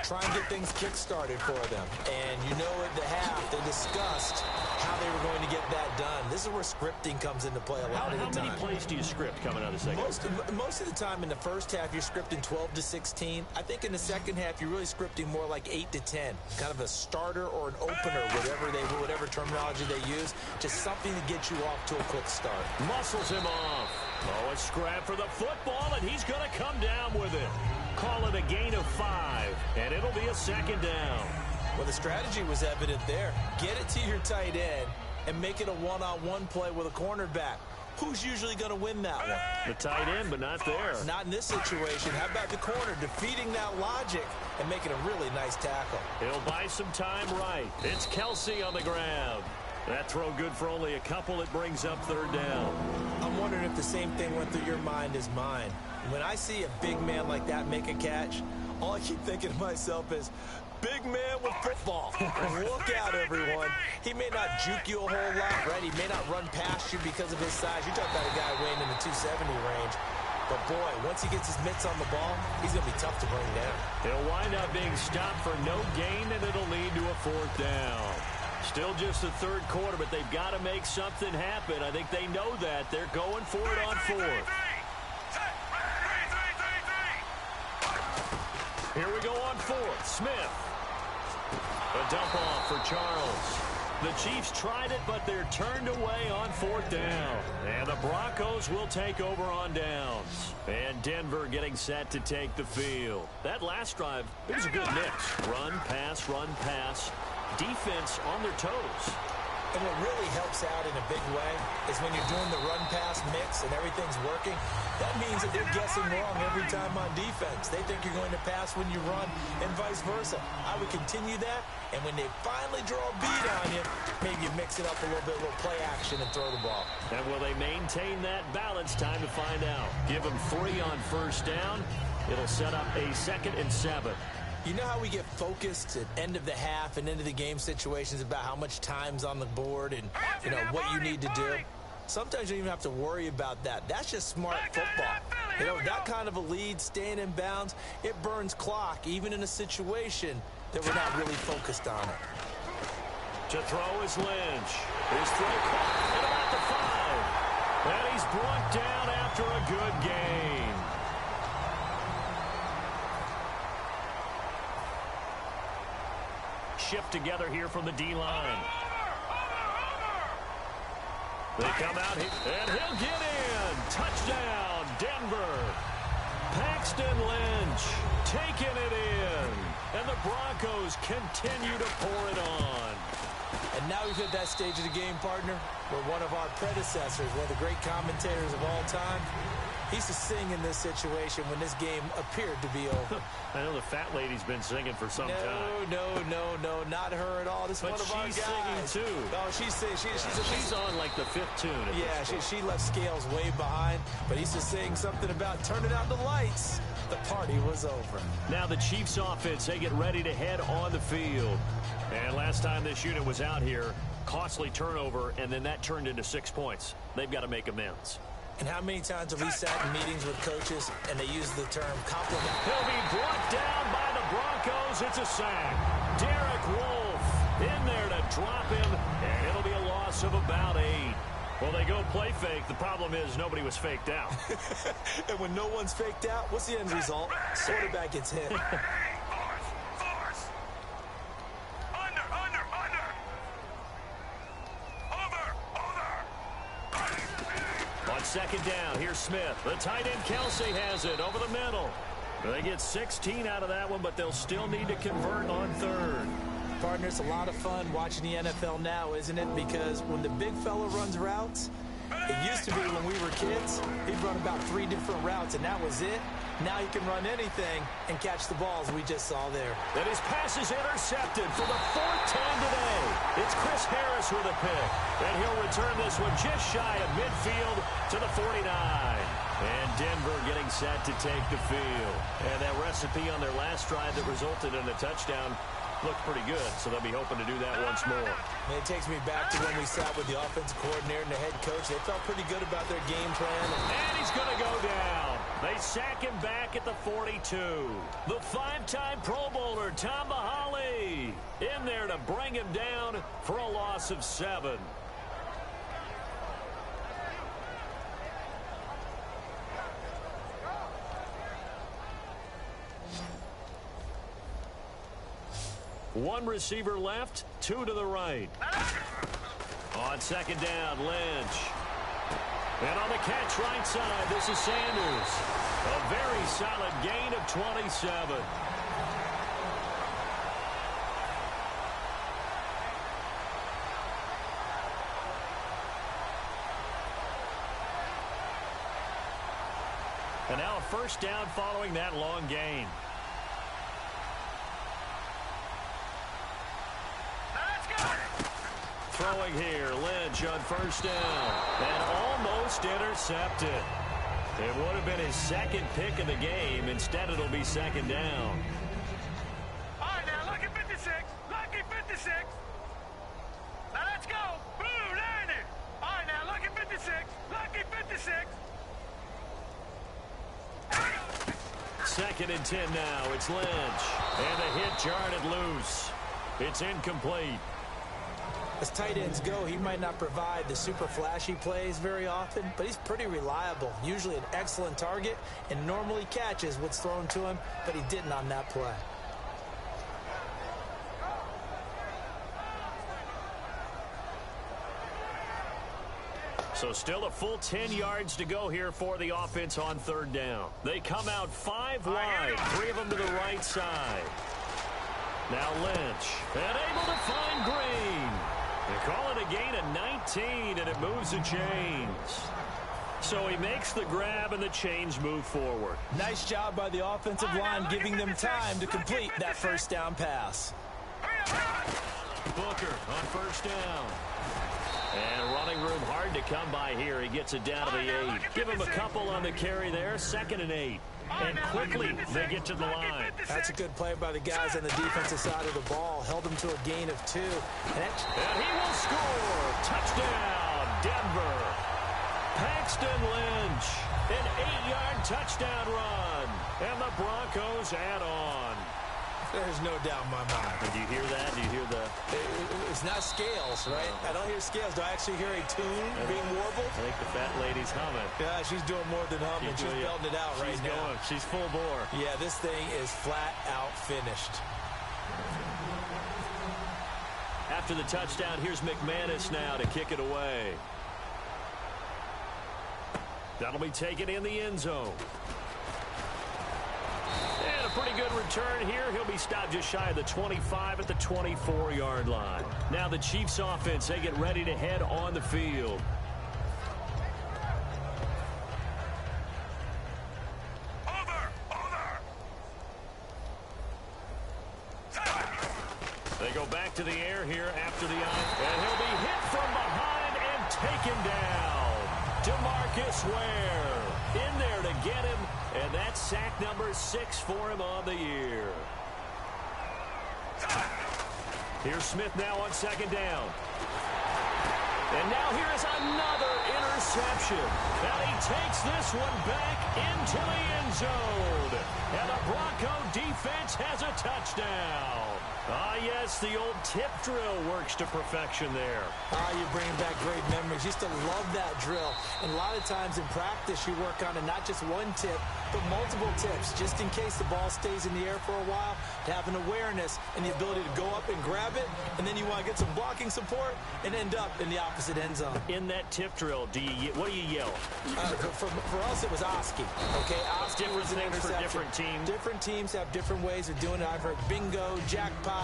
Try and get things kick-started for them. And you know at the half, they discussed how they were going to get that done. This is where scripting comes into play a lot of the time. How many plays do you script coming out of the second half? Most of the time in the first half, you're scripting 12 to 16. I think in the second half, you're really scripting more like 8 to 10. Kind of a starter or an opener, whatever terminology they use. Just something to get you off to a quick start. Muscles him off. Oh, a scrap for the football, and he's going to come down with it. Call it a gain of 5, and it'll be a 2nd down. Well, the strategy was evident there. Get it to your tight end and make it a one-on-one play with a cornerback. Who's usually going to win that one? The tight end, but not there. Not in this situation. How about the corner defeating that logic and making a really nice tackle? He'll buy some time right. It's Kelsey on the ground. That throw good for only a couple. It brings up 3rd down. I'm wondering if the same thing went through your mind as mine. When I see a big man like that make a catch, all I keep thinking to myself is, big man with football. Look out, everyone. He may not juke you a whole lot, right? He may not run past you because of his size. You're talking about a guy weighing in the 270 range. But, boy, once he gets his mitts on the ball, he's going to be tough to bring down. He'll wind up being stopped for no gain, and it'll lead to a 4th down. Still just the 3rd quarter, but they've got to make something happen. I think they know that. They're going for it on 4th. Here we go on 4th. Smith. A dump off for Charles. The Chiefs tried it, but they're turned away on 4th down. And the Broncos will take over on downs. And Denver getting set to take the field. That last drive, it was a good mix. Run, pass, defense on their toes. And what really helps out in a big way is when you're doing the run-pass mix and everything's working, that means that they're guessing wrong every time on defense. They think you're going to pass when you run and vice versa. I would continue that, and when they finally draw a beat on you, maybe you mix it up a little bit, a little play action and throw the ball. And will they maintain that balance? Time to find out. Give them 3 on first down. It'll set up a 2nd and 7. You know how we get focused at end of the half and end of the game situations about how much time's on the board and, you know, what you need to do? Sometimes you don't even have to worry about that. That's just smart football. You know, that kind of a lead, staying in bounds, it burns clock, even in a situation that we're not really focused on it. To throw is Lynch. His throw caught at about the 5. And he's brought down after a good gain. Shift together here from the D-line. They come out here, and he'll get in. Touchdown, Denver. Paxton Lynch taking it in. And the Broncos continue to pour it on. And now we've hit that stage of the game, partner, where one of our predecessors, one of the great commentators of all time, he used to sing in this situation when this game appeared to be over. I know the fat lady's been singing for some time. No, not her at all. This is one of our guys. She's singing, too. Oh, she's singing. She's on, like, the 5th tune. Yeah, she left Scales way behind, but he used to sing something about turning out the lights. The party was over. Now the Chiefs offense, they get ready to head on the field. And last time this unit was out here, costly turnover, and then that turned into 6 points. They've got to make amends. And how many times have we sat in meetings with coaches and they use the term compliment? He'll be brought down by the Broncos. It's a sack. Derek Wolfe in there to drop him, and it'll be a loss of about 8. Well, they go play fake. The problem is nobody was faked out. And when no one's faked out, what's the end result? Quarterback gets hit. Force. Under. Over. On 2nd down, here's Smith. The tight end Kelsey has it over the middle. They get 16 out of that one, but they'll still need to convert on 3rd. Partner, it's a lot of fun watching the NFL now, isn't it? Because when the big fella runs routes, it used to be when we were kids, he'd run about 3 different routes, and that was it. Now he can run anything and catch the balls we just saw there. And his pass is intercepted for the 4th time today. It's Chris Harris with a pick. And he'll return this one just shy of midfield to the 49. And Denver getting set to take the field. And that recipe on their last drive that resulted in a touchdown looked pretty good, so they'll be hoping to do that once more. And it takes me back to when we sat with the offensive coordinator and the head coach. They felt pretty good about their game plan. And he's going to go down. They sack him back at the 42. The 5-time Pro Bowler, Tom Mahali, in there to bring him down for a loss of 7. One receiver left, 2 to the right. On 2nd down, Lynch. And on the catch right side, this is Sanders. A very solid gain of 27. And now a 1st down following that long gain. Throwing here, Lynch on 1st down. And almost intercepted. It would have been his 2nd pick of the game. Instead, it'll be 2nd down. All right, now, lucky 56. Lucky 56. Now, let's go. Boo, land it. All right, now, lucky 56. Lucky 56. 2nd and 10 now. It's Lynch. And the hit jarred it loose. It's incomplete. As tight ends go, he might not provide the super flashy plays very often, but he's pretty reliable. Usually an excellent target and normally catches what's thrown to him, but he didn't on that play. So still a full 10 yards to go here for the offense on 3rd down. They come out 5 wide, 3 of them to the right side. Now Lynch, and able to find Green. They call it a gain of 19, and it moves the chains. So he makes the grab, and the chains move forward. Nice job by the offensive line, giving them time to complete that first down pass. Booker on first down. And running room hard to come by here. He gets it down to the 8. Give him a couple on the carry there. 2nd and 8. And quickly they get to the line. That's a good play by the guys on the defensive side of the ball. Held them to a gain of 2. And he will score. Touchdown, Denver. Paxton Lynch. An 8-yard touchdown run. And the Broncos add on. There's no doubt in my mind. Do you hear that? Do you hear the... It's not scales, right? I don't hear scales. Do I actually hear a tune being warbled? I think the fat lady's humming. Yeah, she's doing more than humming. She's belting it out right now. She's full bore. Yeah, this thing is flat out finished. After the touchdown, here's McManus now to kick it away. That'll be taken in the end zone. And a pretty good return here. He'll be stopped just shy of the 25 at the 24-yard line. Now the Chiefs offense, they get ready to head on the field. They go back to the air here after the and he'll be hit from behind and taken down. DeMarcus Ware in there to get him, and that's sack number 6 for him on the year. Here's Smith now on 2nd down. And now here is another interception. And he takes this one back into the end zone. And the Bronco defense has a touchdown. Ah, yes, the old tip drill works to perfection there. Ah, you bring back great memories. Used to love that drill. And a lot of times in practice, you work on it, not just one tip, but multiple tips, just in case the ball stays in the air for a while, to have an awareness and the ability to go up and grab it, and then you want to get some blocking support and end up in the opposite end zone. In that tip drill, what do you yell? For us, it was Oski. Okay, Oski was an interception. For different teams. Different teams have different ways of doing it. I've heard bingo, jackpot.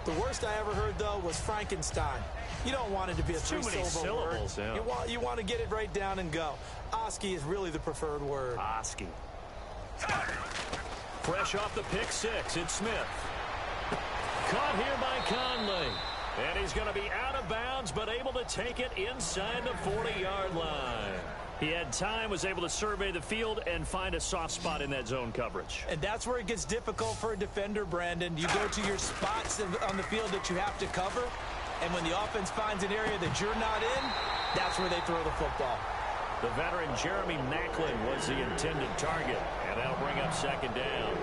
The worst I ever heard, though, was Frankenstein. You don't want it to be a three-syllable word. Yeah. You want to get it right down and go. Oski is really the preferred word. Oski. Fresh off the pick 6, it's Smith. Caught here by Conley. And he's going to be out of bounds, but able to take it inside the 40-yard line. He had time, was able to survey the field and find a soft spot in that zone coverage. And that's where it gets difficult for a defender, Brandon. You go to your spots on the field that you have to cover, and when the offense finds an area that you're not in, that's where they throw the football. The veteran Jeremy Maclin was the intended target, and that'll bring up 2nd down.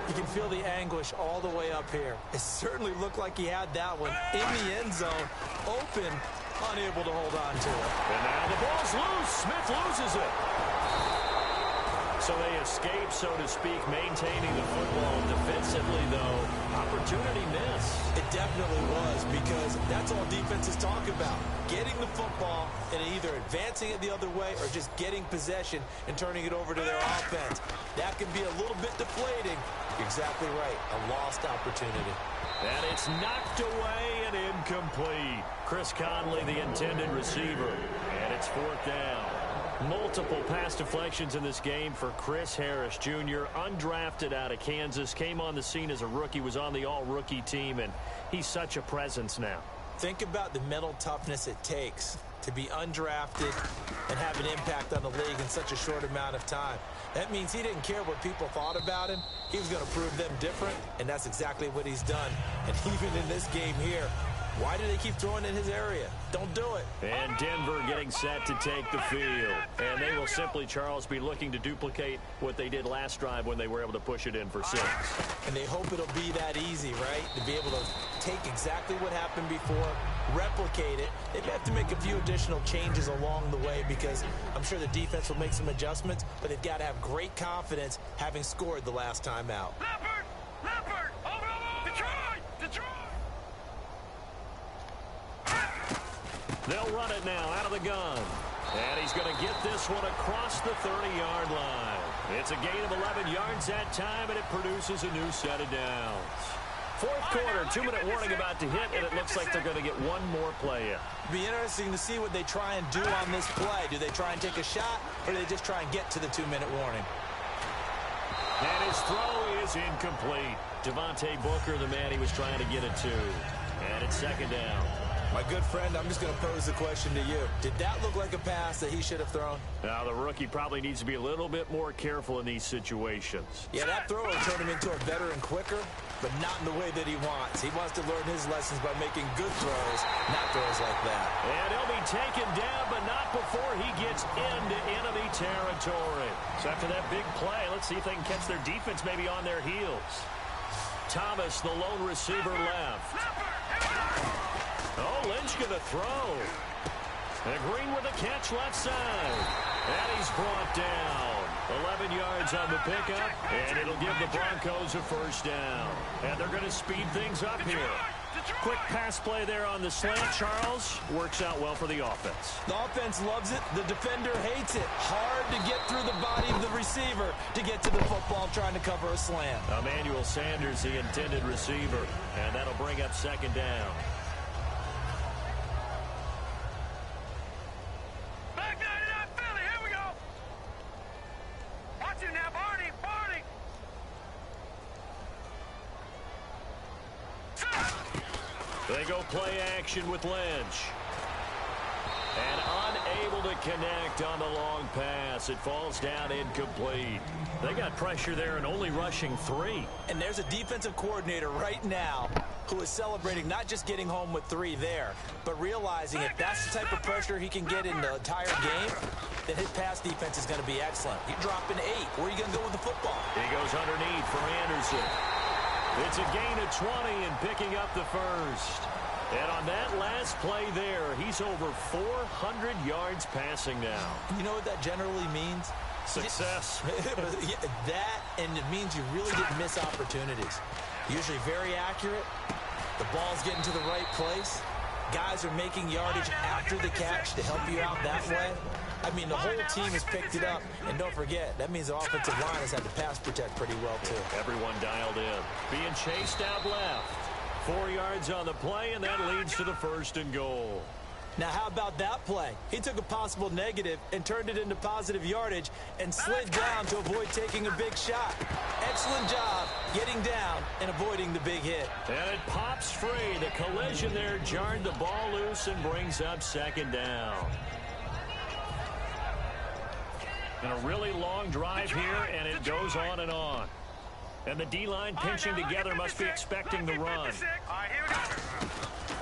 You can feel the anguish all the way up here. It certainly looked like he had that one in the end zone, open, unable to hold on to it. And now the ball's loose. Smith loses it. So they escape, so to speak, maintaining the football. Defensively, though, opportunity miss. It definitely was, because that's all defenses talk about. Getting the football and either advancing it the other way or just getting possession and turning it over to their offense. That can be a little bit deflating. You're exactly right. A lost opportunity. And it's knocked away and incomplete. Chris Conley, the intended receiver. And it's 4th down. Multiple pass deflections in this game for Chris Harris Jr., undrafted out of Kansas, came on the scene as a rookie, was on the all-rookie team, and he's such a presence now. Think about the mental toughness it takes to be undrafted and have an impact on the league in such a short amount of time. That means he didn't care what people thought about him. He was going to prove them different, and that's exactly what he's done. And even in this game here, why do they keep throwing in his area? Don't do it. And Denver getting set to take the field. And they will simply, Charles, be looking to duplicate what they did last drive when they were able to push it in for 6. And they hope it'll be that easy, right? To be able to take exactly what happened before, replicate it. They may have to make a few additional changes along the way, because I'm sure the defense will make some adjustments, but they've got to have great confidence having scored the last time out. Leopard! Over! Detroit! They'll run it now out of the gun. And he's going to get this one across the 30-yard line. It's a gain of 11 yards that time, and it produces a new set of downs. Fourth quarter, 2-minute warning about to hit, and it looks like they're going to get one more play in. Be interesting to see what they try and do on this play. Do they try and take a shot, or do they just try and get to the 2-minute warning? And his throw is incomplete. Devontae Booker, the man he was trying to get it to. And it's second down. My good friend, I'm just going to pose the question to you. Did that look like a pass that he should have thrown? Now, the rookie probably needs to be a little bit more careful in these situations. Yeah, that throw will turn him into a veteran quicker, but not in the way that he wants. He wants to learn his lessons by making good throws, not throws like that. And he'll be taken down, but not before he gets into enemy territory. So after that big play, let's see if they can catch their defense maybe on their heels. Thomas, the lone receiver, left. Oh, Lynch going to throw. And Green with a catch left side. And he's brought down. 11 yards on the pickup, and it'll give the Broncos a first down. And they're going to speed things up here. Quick pass play there on the slant, Charles. Works out well for the offense. The offense loves it. The defender hates it. Hard to get through the body of the receiver to get to the football trying to cover a slant. Emmanuel Sanders, the intended receiver. And that'll bring up second down. Back 99 Philly, here we go. Watch it now, Barney, Barney. They go play action with Lynch. And unable to connect on the long pass. It falls down incomplete. They got pressure there and only rushing 3. And there's a defensive coordinator right now who is celebrating not just getting home with 3 there, but realizing if that's the type of pressure he can get in the entire game, then his pass defense is going to be excellent. You drop an 8. Where are you going to go with the football? He goes underneath for Anderson. It's a gain of 20 and picking up the first. And on that last play there, he's over 400 yards passing now. You know what that generally means? Success. That, and it means you really didn't miss opportunities. Usually very accurate. The ball's getting to the right place. Guys are making yardage after the catch to help you out that way. I mean, the whole team has picked it up. And don't forget, that means the offensive line has had to pass protect pretty well, too. Everyone dialed in. Being chased out left. 4 yards on the play, and that leads to the first and goal. Now, how about that play? He took a possible negative and turned it into positive yardage and slid down to avoid taking a big shot. Excellent job getting down and avoiding the big hit. And it pops free. The collision there jarred the ball loose and brings up second down. And a really long drive here, and it goes on and on. And the D-line pinching together must be expecting the run.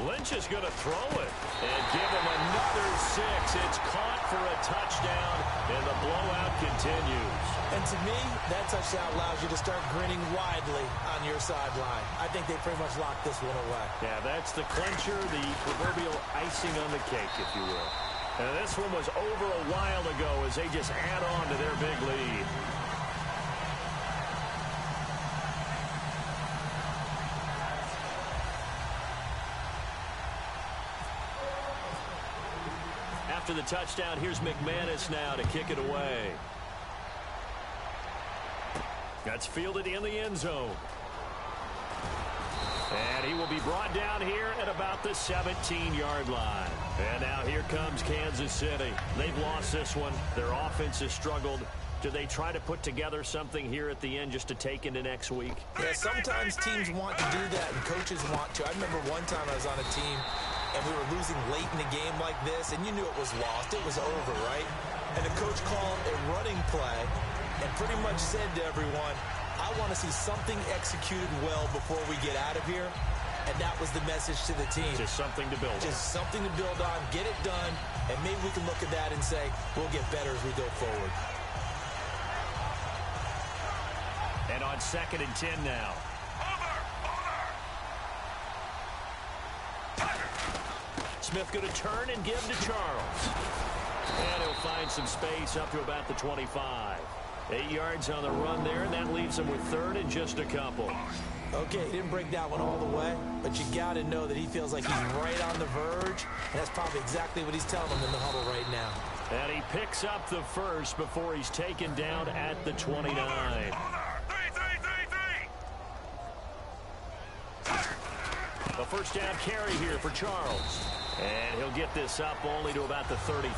Lynch is going to throw it and give him another 6. It's caught for a touchdown, and the blowout continues. And to me, that touchdown allows you to start grinning widely on your sideline. I think they pretty much locked this one away. Yeah, that's the clincher, the proverbial icing on the cake, if you will. And this one was over a while ago as they just add on to their big lead. After the touchdown, here's McManus now to kick it away. That's fielded in the end zone. And he will be brought down here at about the 17-yard line. And now here comes Kansas City. They've lost this one. Their offense has struggled. Do they try to put together something here at the end just to take into next week? Yeah, sometimes teams want to do that and coaches want to. I remember one time I was on a team and we were losing late in a game like this, and you knew it was lost. It was over, right? And the coach called a running play and pretty much said to everyone, I want to see something executed well before we get out of here. And that was the message to the team. Just something to build on. Just something to build on, get it done, and maybe we can look at that and say, we'll get better as we go forward. And on 2nd and 10 now. Smith going to turn and give to Charles. And he'll find some space up to about the 25. 8 yards on the run there, and that leaves him with 3rd and just a couple. Okay, he didn't break that one all the way, but you got to know that he feels like he's right on the verge, and that's probably exactly what he's telling them in the huddle right now. And he picks up the first before he's taken down at the 29. A first down carry here for Charles. And he'll get this up only to about the 33.